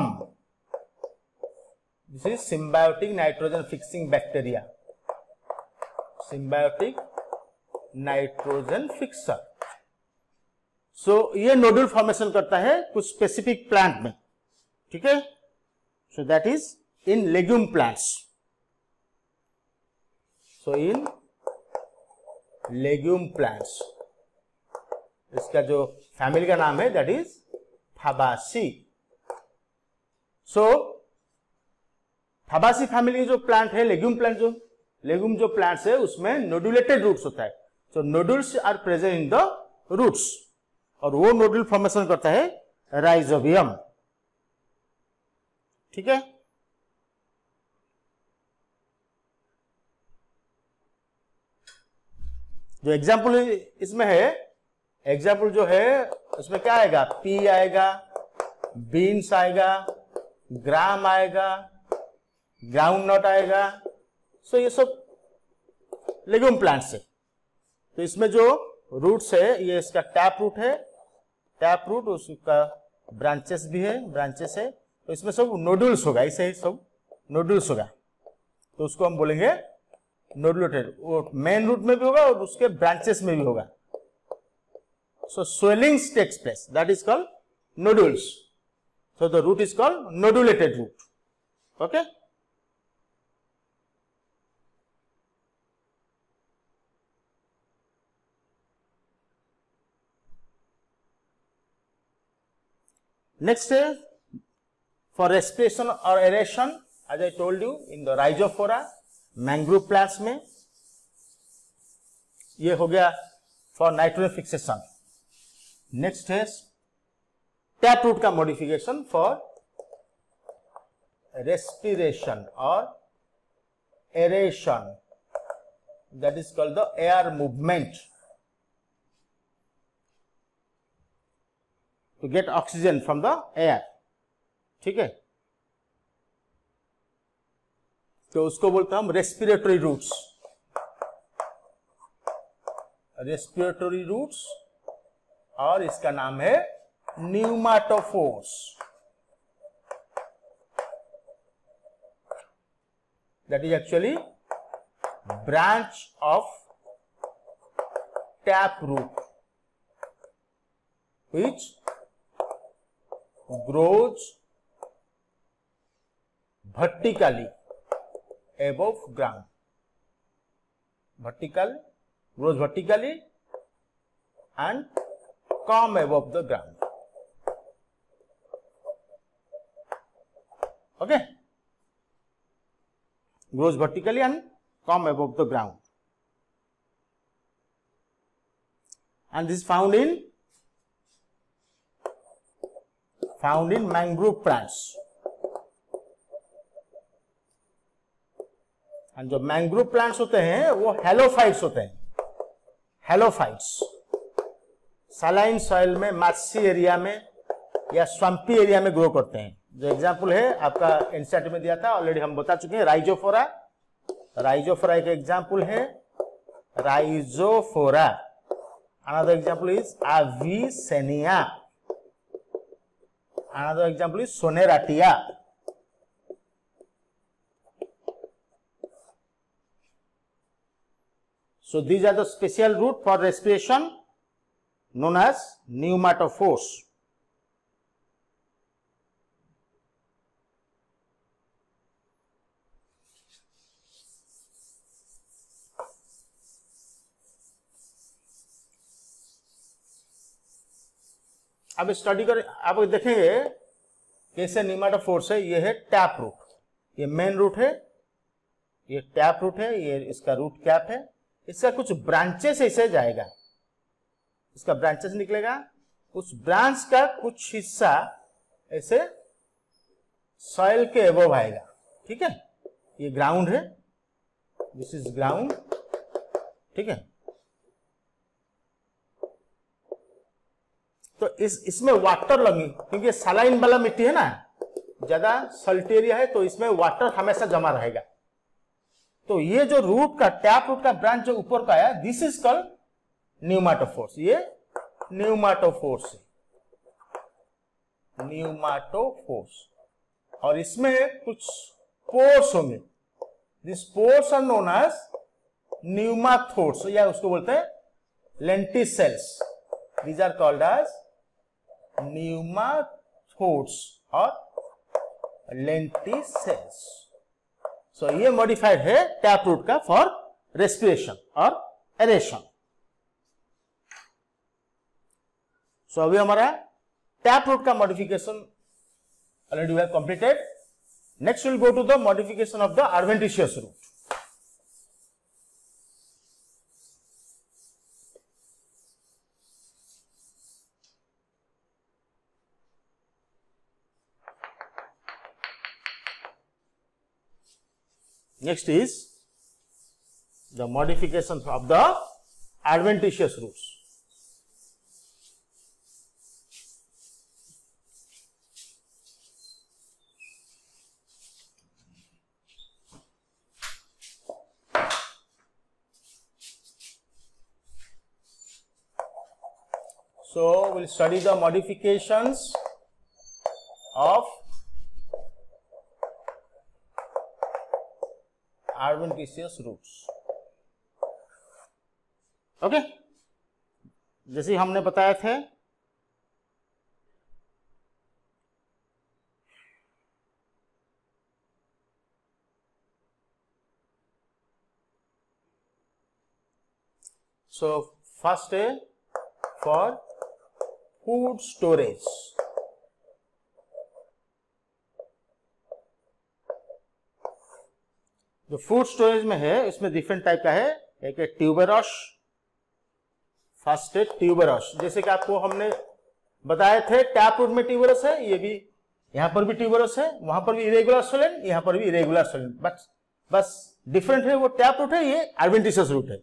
This is symbiotic nitrogen fixing bacteria, symbiotic nitrogen fixer. So ये नोडुल फॉर्मेशन करता है कुछ स्पेसिफिक प्लांट में, ठीक है। So that is in legume plants. So in legume plants, इसका जो फैमिली का नाम है that is fabaceae. So fabaceae family जो प्लांट है, लेग्यूम प्लांट, जो लेग्यूम जो प्लांट्स है उसमें नोडुलेटेड रूट्स होता है। So nodules are present in the roots, और वो नोडुल फॉर्मेशन करता है राइजोबियम, ठीक है। जो एग्जाम्पल इसमें है, एग्जाम्पल जो है उसमें क्या आएगा, पी आएगा, बीन्स आएगा, ग्राम आएगा, ग्राउंड नट आएगा। सो ये सब लेग्यूम प्लांट्स है। तो इसमें जो रूट्स है, ये इसका टैप रूट है, टैप रूट, उसका ब्रांचेस भी है, ब्रांचेस है। तो इसमें सब नोडुल्स होगा, इसे सब नोडुल्स होगा, तो उसको हम बोलेंगे नोडुलेटेड। वो मेन रूट में भी होगा और उसके ब्रांचेस में भी होगा। So swellings takes place, that is called nodules. So the root is called nodulated root. Okay. Next is for respiration or aeration, as I told you in the rhizophora, mangrove plants में ये हो गया for nitrogen fixation. Next है tap root का modification for respiration और aeration, that is called the air movement to get oxygen from the air. ठीक है, तो उसको बोलते हैं हम रेस्पिरेटरी रूट्स. रेस्पिरेटरी रूट्स और इसका नाम है pneumatophores. That is actually branch of tap root which grows vertically above ground. Grows vertically and come above the ground. Okay, grows vertically and come above the ground, and this is found in mangrove plants. और जो mangrove plants होते हैं वो halophytes होते हैं. Halophytes saline soil में, Marcy area में या स्वम्पी एरिया में ग्रो करते हैं. जो एग्जांपल है आपका एनसीईआरटी में दिया था, ऑलरेडी हम बता चुके हैं. राइजोफोरा, राइजोफोरा एक एग्जांपल है. Rhizophora. Another example is avicennia. Another example is sonneratia. So these are the special route for respiration known as pneumatophores. अब स्टडी कर, आप देखेंगे कैसे न्यूमाटोफोर्स है. ये है टैप रूट, ये मेन रूट है, ये टैप रूट है, ये इसका रूट कैप है. इसका कुछ ब्रांचेस ऐसे जाएगा, इसका ब्रांचेस निकलेगा. उस ब्रांच का कुछ हिस्सा ऐसे सॉइल के एबव आएगा. ठीक है, ये ग्राउंड है, दिस इज ग्राउंड. ठीक है, तो इसमें वाटर लगी, क्योंकि सलाइन वाला मिट्टी है ना, ज्यादा सल्ट एरिया है, तो इसमें वाटर हमेशा जमा रहेगा. तो ये जो रूट का, टैप रूट का ब्रांच जो ऊपर का है, दिस इज कॉल्ड न्यूमाटोफोर्स. ये न्यूमाटोफोर्स है, न्यूमाटोफोर्स. और इसमें कुछ पोर्स होंगे. This pores are known as pneumatophores, या उसको बोलते हैं lenticels. These are called as pneumatophores और लेंटिसेल्स. सो ये मॉडिफाइड है टैप रूट का फॉर रेस्पिरेशन और एरेशन. सो अभी हमारा टैप रूट का modification already we have completed. Next will go to the modification of the adventitious root. Next is the modification of the adventitious roots. So we'll study the modifications of adventitious roots. Okay, जैसे हमने बताया थे So first for food storage. जो food storage में है इसमें different type का है। एक है ट्यूबरस, फर्स्ट है ट्यूबरस, जैसे कि आपको हमने बताए थे टैप रूट में ट्यूबरस है, ये भी यहां पर भी ट्यूबरस है, वहां पर भी इरेगुलर सोलेन, यहां पर भी इरेगुलर सोलेन, बस डिफरेंट है, वो टैप रूट है, ये एडवेंटिशियस रूट है।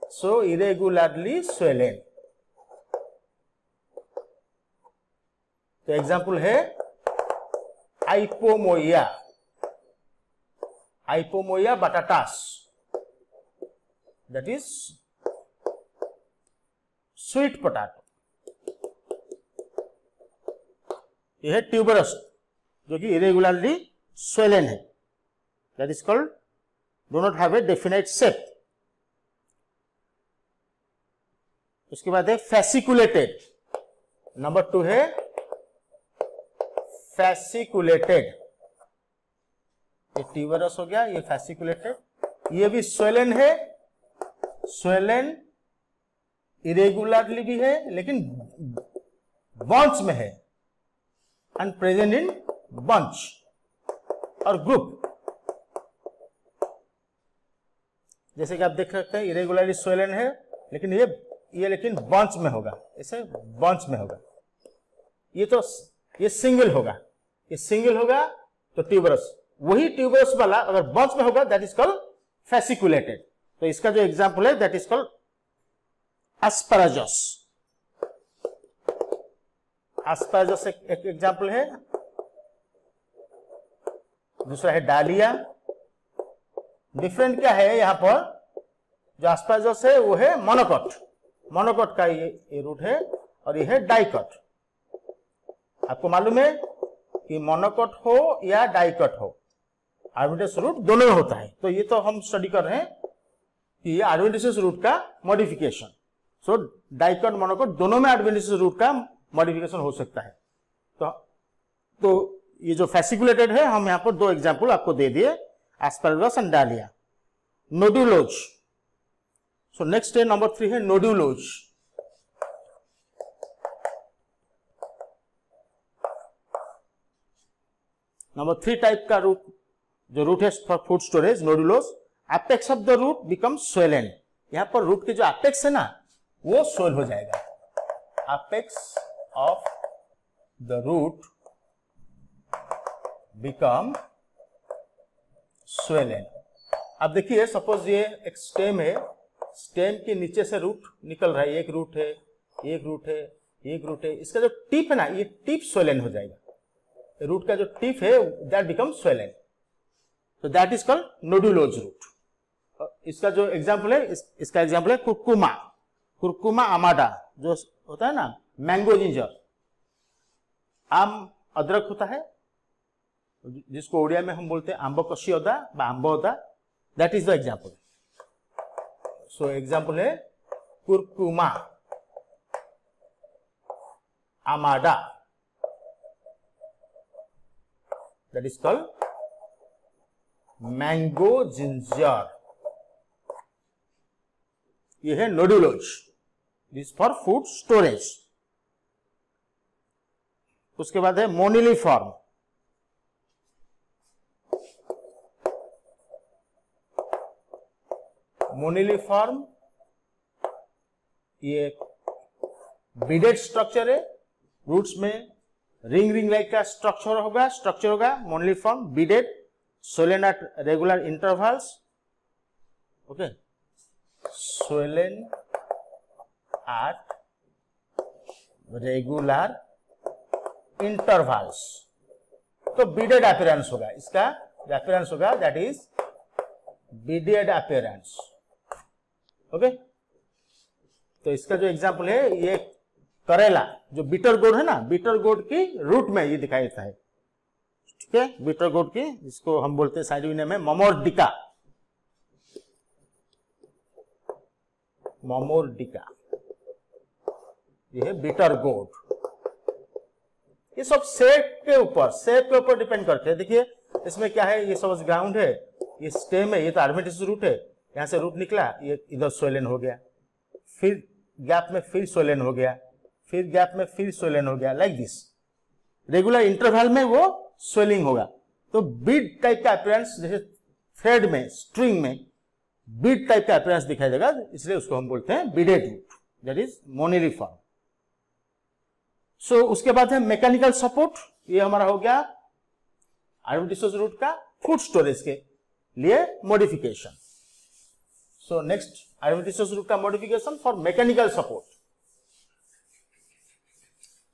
So irregularly swollen. तो एग्जांपल है Ipomoea, Ipomoea batatas, that is sweet potato. यह है ट्यूबरस जो कि इरेगुलरली स्वेलन है, that is called do not have a definite shape. उसके बाद है फैसिकुलेटेड, नंबर 2 है फैसिकुलेटेड। ये ट्यूबरस हो गया, ये फैसिकुलेटेड, ये भी स्वेलन है, स्वेलन इरेगुलरली भी है लेकिन बंच में है, एंड प्रेजेंट इन बंच और ग्रुप। जैसे कि आप देख सकते हैं इरेगुलरली स्वेलन है लेकिन ये लेकिन बंच में होगा, ऐसे बंच में होगा। ये सिंगल होगा, ये सिंगल होगा तो ट्यूबरस, वही ट्यूबरस वाला अगर बंच में होगा दैट इज कॉल्ड फैसिकुलेटेड। तो इसका जो एग्जांपल है that is called asparagus. Asparagus एक एग्जांपल है। दूसरा है डालिया। डिफरेंट क्या है यहां पर, जो एस्पैरागस है वो है मोनोकॉट, मोनोकॉट का ये रूट है, और ये है डाइकॉट। आपको मालूम है कि मोनोकॉट हो या डाइकॉट हो, एडवेंटिशियस रूट दोनों में होता है। तो ये तो हम स्टडी कर रहे हैं कि ये एडवेंटिशियस रूट का मॉडिफिकेशन। सो डाइकॉट मोनोकॉट दोनों में एडवेंटिशियस रूट का मॉडिफिकेशन हो सकता है। तो ये जो फैसिकुलेटेड है, हम यहां पर 2 एग्जांपल आपको दे दिए, एस्पैरागस एंड डालिया। नोडुलोज, सो नेक्स्ट है नंबर 3 है नोडुलोज। नंबर 3 टाइप का रूट, जो रूट है for food storage, nodulose. Apex of the root become swollen. यहां पर रूट के जो एपेक्स है ना वो स्वेल हो जाएगा। Apex of the root become swollen. अब देखिए सपोज ये एक स्टेम है, स्टेम के नीचे से रूट निकल रहा है, एक रूट है, एक रूट है, एक रूट है, इसका जो टिप है ना ये टिप स्वेलन हो जाएगा। रूट का जो टिप है दैट बिकम स्वेलन, तो दैट इज कॉल्ड नोडुलोज रूट। इसका जो एग्जांपल है, इसका एग्जांपल है कुरकुमा, कुरकुमा अमाडा, जो होता है ना मैंगो जिंजर। आम अदरक होता है जिसको ओडिया में हम बोलते हैं आंब कषि अदा बा आंब अदा, that is the example. So example है Curcuma amada, that is called mango ginger. ये है nodulose, this for food storage. उसके बाद है मोनिलिफॉर्म। मोनिलिफॉर्म ये बीडेड स्ट्रक्चर है, रूट्स में रिंग रिंग लाइक का स्ट्रक्चर होगा moniliform, beaded, swollen at regular intervals, okay, swollen at regular intervals। तो beaded appearance होगा, इसका जो appearance होगा that is beaded appearance, okay। तो इसका जो एग्जांपल है ये करेला, जो बीटर गोड है ना, बीटर गोड की रूट में ये दिखाई देता है, ठीक है, बीटर गोड की, जिसको हम बोलते हैं साइड नेम है मोमोर्डिका, मोमोर्डिका, ये है बीटर गोड। ये सब शेप के ऊपर डिपेंड करते हैं। देखिए इसमें क्या है, ये सब ग्राउंड है, ये स्टेम है, ये तो एडवेंटिशियस रूट है, यहां से रूट निकला, ये इधर स्वेलन हो गया, फिर गैप में फिर स्वेलन हो गया, फिर गैप में फिर स्वेलन हो गया, लाइक दिस। रेगुलर इंटरवल में वो स्वेलिंग होगा। तो बीड टाइप का अपीयरेंस, जैसे थ्रेड में, स्ट्रिंग में बीड टाइप का अपीयरेंस दिखाई देगा, इसलिए उसको हम बोलते हैं beaded root, that is moniliform. So उसके बाद है मैकेनिकल सपोर्ट, ये हमारा हो गया एडवेंटिशियस रूट का फूड स्टोरेज के लिए modification. So next adventitious root का मॉडिफिकेशन फॉर मैकेनिकल सपोर्ट।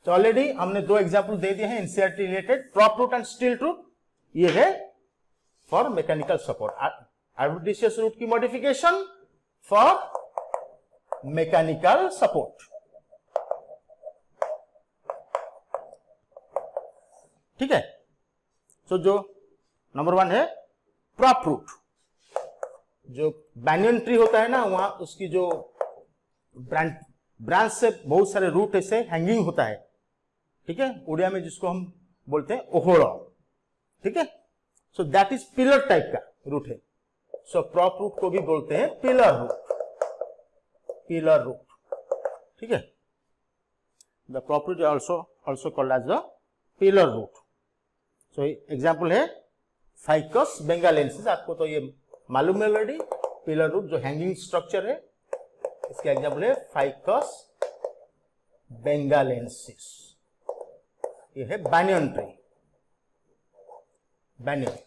तो ऑलरेडी हमने दो एग्जांपल दे दिए हैं NCERT related, prop root and stilt root, ये है for mechanical support. Adventitious root की मॉडिफिकेशन फॉर मैकेनिकल सपोर्ट, ठीक है। सो जो नंबर 1 है प्रॉप रूट, जो बैनियन ट्री होता है ना, वहां उसकी जो ब्रांच से बहुत सारे रूट ऐसे हैंगिंग होता है, ठीक है, उड़िया में जिसको हम बोलते हैं ओहोड़ा, ठीक है। So that is pillar type का रूट है। सो प्रॉप रूट को भी बोलते हैं पिलर रूट, पिलर रूट, ठीक है। The prop root also called as the pillar root. So example है फाइकस बेंगालेंसिस, आपको तो ये मालूम है ऑलरेडी, पिलर रूट जो हैंगिंग स्ट्रक्चर है, इसका एग्जाम्पल है फाइकस बेंगालेंसिस, ये है बैनियन ट्री, बैनियन,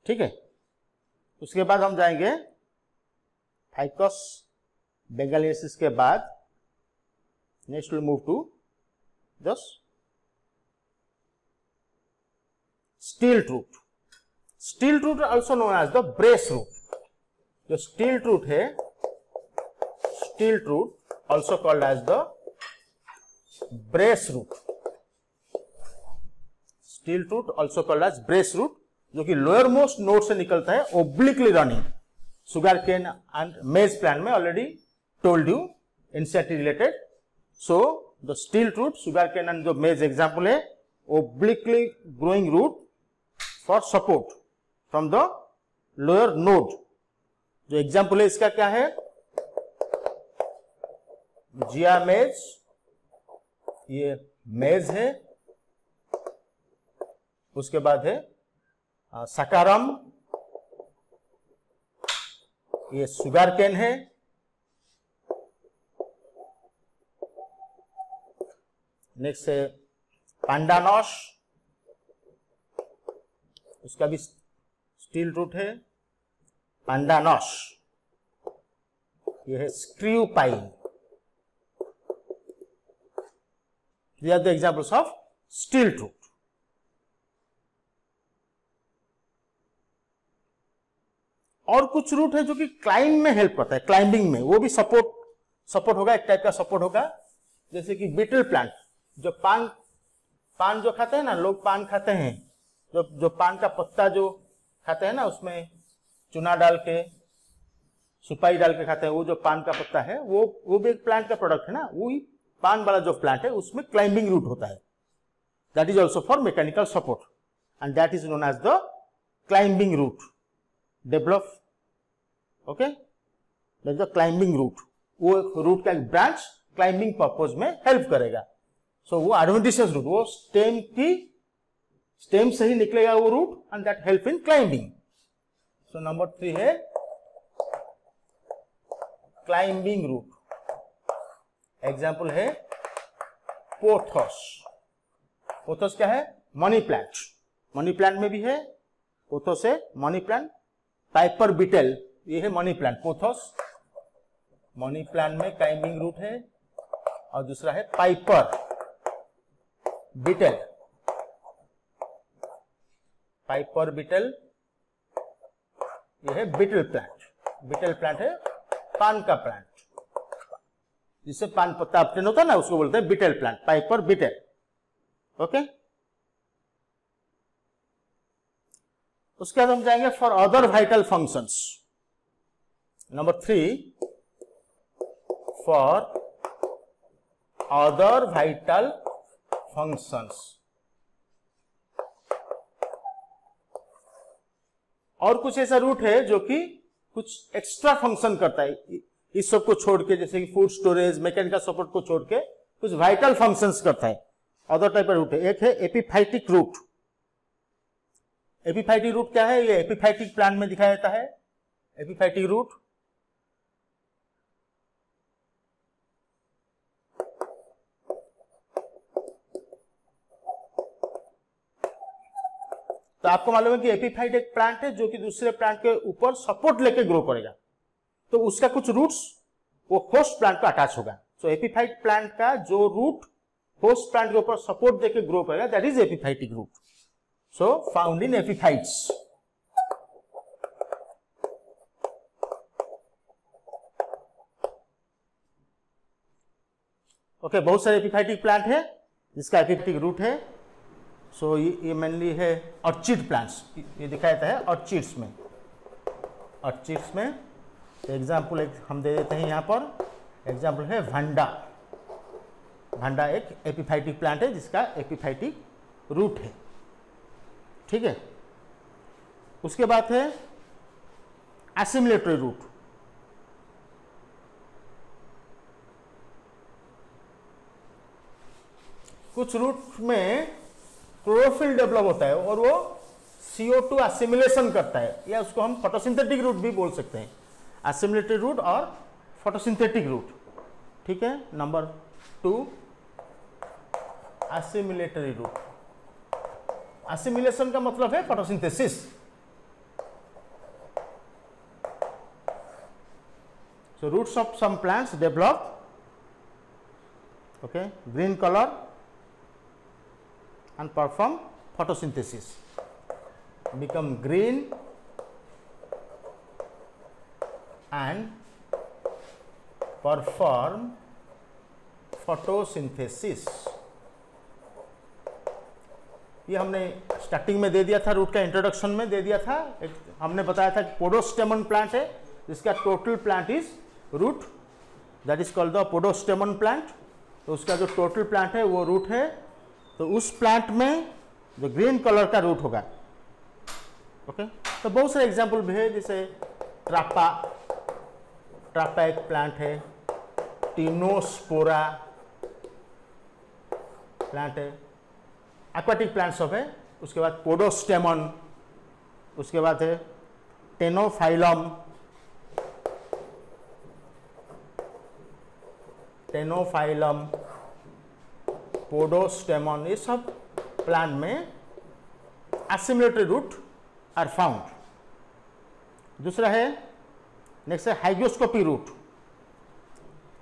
ठीक है। उसके बाद हम जाएंगे फाइकस बेंगालेंसिस के बाद next will move to just stilt root. Stilt root also known as the brace root. जो स्टील रूट है, stilt root also called as the brace root, stilt root also called as brace root, जो कि lower most node से निकलता है obliquely running. Sugar cane and maize plant में already told you NCERT related. So the stilt root, sugar cane and जो maize example है, obliquely growing root for support from the lower node. जो example है इसका क्या है, zea मेज, ये मेज है, उसके बाद है सकारम, ये सुगर केन है, नेक्स्ट है पांडानॉश, उसका भी स्टील रूट है, पांडानॉश, ये है screw pine. These are the examples of steel root. और कुछ रूट है जो कि क्लाइंब में हेल्प करता है, क्लाइंबिंग में, वो भी सपोर्ट होगा, एक टाइप का सपोर्ट होगा, जैसे कि बीटल प्लांट, जो पान जो खाते हैं ना, लोग पान खाते हैं, जो पान का पत्ता जो खाते हैं ना, उसमें चूना डाल के, सुपारी डाल के खाते हैं, वो जो पान का पत्ता है, वो भी एक प्लांट का प्रोडक्ट है ना, वही पान वाला जो प्लांट है उसमें क्लाइंबिंग रूट होता है, that is also for mechanical support and that is known as the climbing root develop, okay, that is the climbing root. वो रूट का एक ब्रांच क्लाइंबिंग पर्पज में हेल्प करेगा। सो वो एडवेंटिशियस रूट, वो stem से ही निकलेगा वो root and that help in climbing. So number 3 है क्लाइंबिंग रूट। एग्जाम्पल है पोथोस। पोथोस क्या है, मनी प्लांट, मनी प्लांट में भी है, पोथोस है मनी प्लांट। पाइपर बीटल, ये है money plant, pothos money plant में क्लाइंबिंग रूट है, और दूसरा है पाइपर बीटल, पाइपर बीटल, ये है बीटल प्लांट। बीटल प्लांट है पान का प्लांट, जिससे पान पत्ता अपटेन होता है ना, उसको बोलते हैं betel plant, piper betel, okay. उसके बाद हम जाएंगे for other vital functions. Number 3 for other vital functions. और कुछ ऐसा रूट है जो कि कुछ एक्स्ट्रा फंक्शन करता है इस सब को छोड़ के, जैसे कि फूड स्टोरेज, मैकेनिकल सपोर्ट को छोड़ के कुछ वाइटल फंक्शंस करता है। अदर टाइप का रूट है, एक है एपिफाइटिक रूट। एपिफाइटिक रूट क्या है? ये एपिफाइटिक प्लांट में दिखाया जाता है, एपिफाइटिक रूट। तो आपको मालूम है कि एपिफाइट एक प्लांट है जो कि दूसरे प्लांट के ऊपर सपोर्ट लेके ग्रो करेगा, तो उसका कुछ रूट्स वो होस्ट प्लांट को अटैच होगा। सो एपिफाइट प्लांट का जो रूट होस्ट प्लांट के ऊपर सपोर्ट देके ग्रो करेगा, that is epiphytic root. So found in epiphytes. Okay, बहुत सारे एपिफाइटिक प्लांट है जिसका एपिफाइटिक रूट है। सो ये मेनली है ऑर्चिड प्लांट्स, ये दिखाया जाता है ऑर्चिड्स में। ऑर्चिड्स में एग्जाम्पल एक हम दे देते हैं यहाँ पर, एग्जाम्पल है भंडा। भंडा एक एपिफाइटिक प्लांट है जिसका एपिफाइटिक रूट है, ठीक है। उसके बाद है एसिमिलेटरी रूट। कुछ रूट में क्लोरोफिल डेवलप होता है और वो CO2 एसिमिलेशन करता है, या उसको हम फोटोसिंथेटिक रूट भी बोल सकते हैं, एसिमिलेटरी रूट और फोटोसिंथेटिक रूट, ठीक है। Number 2 assimilatory root. एसिमिलेशन का मतलब है photosynthesis. So roots of some plants develop, okay, green colour and perform photosynthesis, become green and perform photosynthesis। ये हमने स्टार्टिंग में दे दिया था, रूट का इंट्रोडक्शन में दे दिया था। एक हमने बताया था कि पोडोस्टेमन प्लांट है जिसका total plant is root, that is called the Podostemon plant. तो उसका जो टोटल प्लांट है वो रूट है। तो उस प्लांट में जो ग्रीन कलर का रूट होगा, ओके। तो बहुत सारे एग्जाम्पल भी है, जैसे ट्रापा, ट्रापा एक प्लांट है, टिनोस्पोरा प्लांट है, एक्वाटिक प्लांट सब है। उसके बाद पोडोस्टेमन, उसके बाद है टेनोफाइलम, टेनोफाइलम, पोडोस्टेमन, ये सब प्लांट में एसिमिलेटरी रूट आर फाउंड। दूसरा है नेक्स्ट है हाइग्रोस्कोपिक रूट।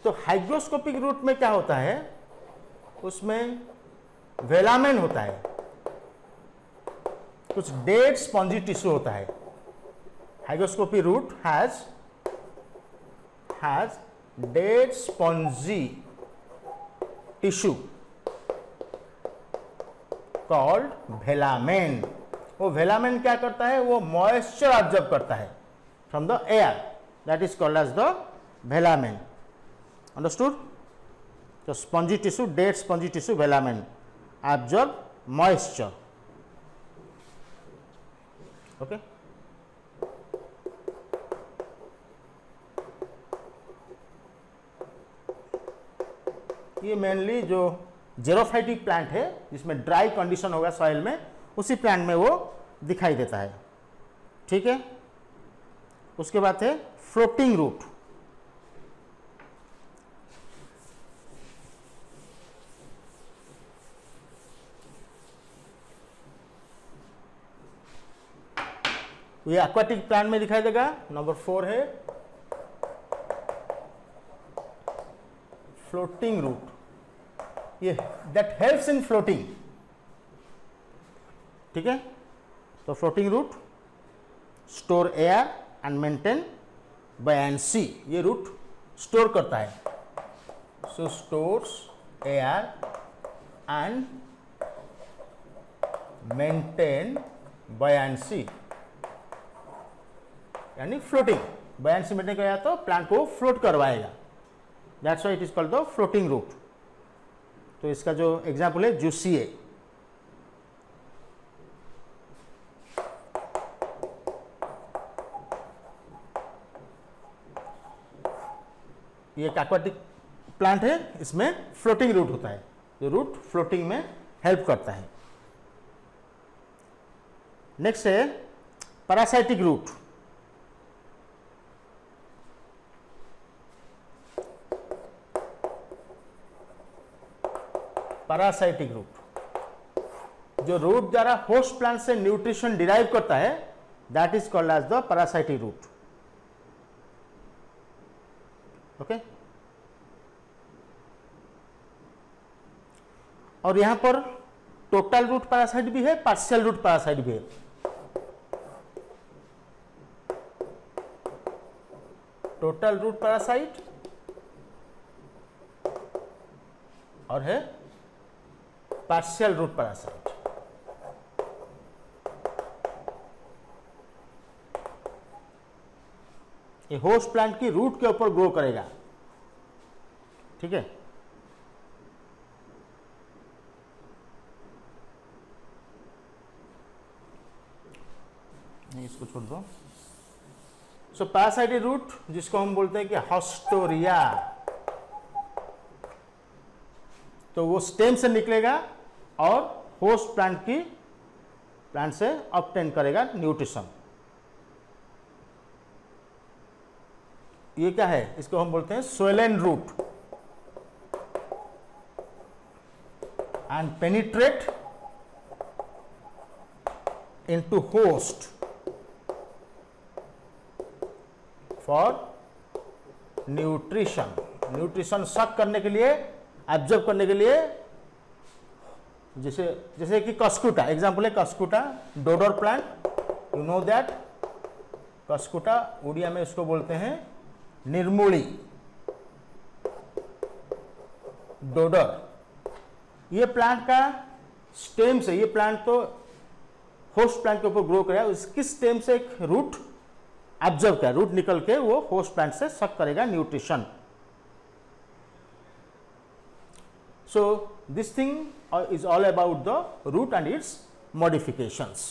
तो हाइग्रोस्कोपिक रूट में क्या होता है, उसमें वेलामेन होता है, कुछ डेड स्पॉन्जी टिश्यू होता है। Hygroscopic root has dead spongy tissue called velamen. वो वेलामेन क्या करता है, वो मॉइस्चर ऑब्जर्व करता है from the air, that is called as the velamen. Understood? तो spongy tissue, dead spongy tissue velamen absorb moisture, okay. ये मेनली जो जेरोफाइटिक प्लांट है जिसमें ड्राई कंडीशन होगा सॉइल में, उसी प्लांट में वो दिखाई देता है, ठीक है। उसके बाद है फ्लोटिंग रूट। ये एक्वाटिक प्लांट में दिखाई देगा। नंबर 4 है फ्लोटिंग रूट, ये दैट हेल्प्स इन फ्लोटिंग, ठीक है। तो floating root store air and maintain buoyancy, ये रूट स्टोर करता है। So stores air and maintain buoyancy, यानी फ्लोटिंग। बायंसी मेंटेन किया तो प्लांट को फ्लोट करवाएगा, that's why it is called the floating root. तो इसका जो एग्जाम्पल है जूसिए, ये एक एक्वाटिक प्लांट है, इसमें फ्लोटिंग रूट होता है, जो रूट फ्लोटिंग में हेल्प करता है। नेक्स्ट है पैरासाइटिक रूट। पैरासाइटिक रूट, जो रूट द्वारा होस्ट प्लांट से न्यूट्रिशन डिराइव करता है, that is called as the parasitic root. Okay, और यहां पर टोटल रूट पैरासाइट भी है, पार्शियल रूट पैरासाइट भी है। टोटल रूट पैरासाइट और है पार्शियल रूट पैरासाइट। ये होस्ट प्लांट की रूट के ऊपर ग्रो करेगा, ठीक है। नहीं, इसको छोड़ दो। सो पैरासाइटिक रूट, जिसको हम बोलते हैं कि हॉस्टोरिया, तो वो स्टेम से निकलेगा और होस्ट प्लांट से ऑब्टेन करेगा न्यूट्रिशन। ये क्या है, इसको हम बोलते हैं swollen root, and penetrate into host for nutrition suck करने के लिए, एब्जॉर्ब करने के लिए। जैसे कि कस्कुटा एग्जाम्पल है, Cuscuta dodder plant, you know that. Cuscuta Odia में इसको बोलते हैं निर्मूली, डोडर। ये प्लांट का स्टेम से, ये प्लांट तो होस्ट प्लांट के ऊपर ग्रो करेगा, इसकी स्टेम से एक रूट एब्जॉर्ब किया, रूट निकल के वो होस्ट प्लांट से सक करेगा nutrition. So this thing is all about the root and its modifications.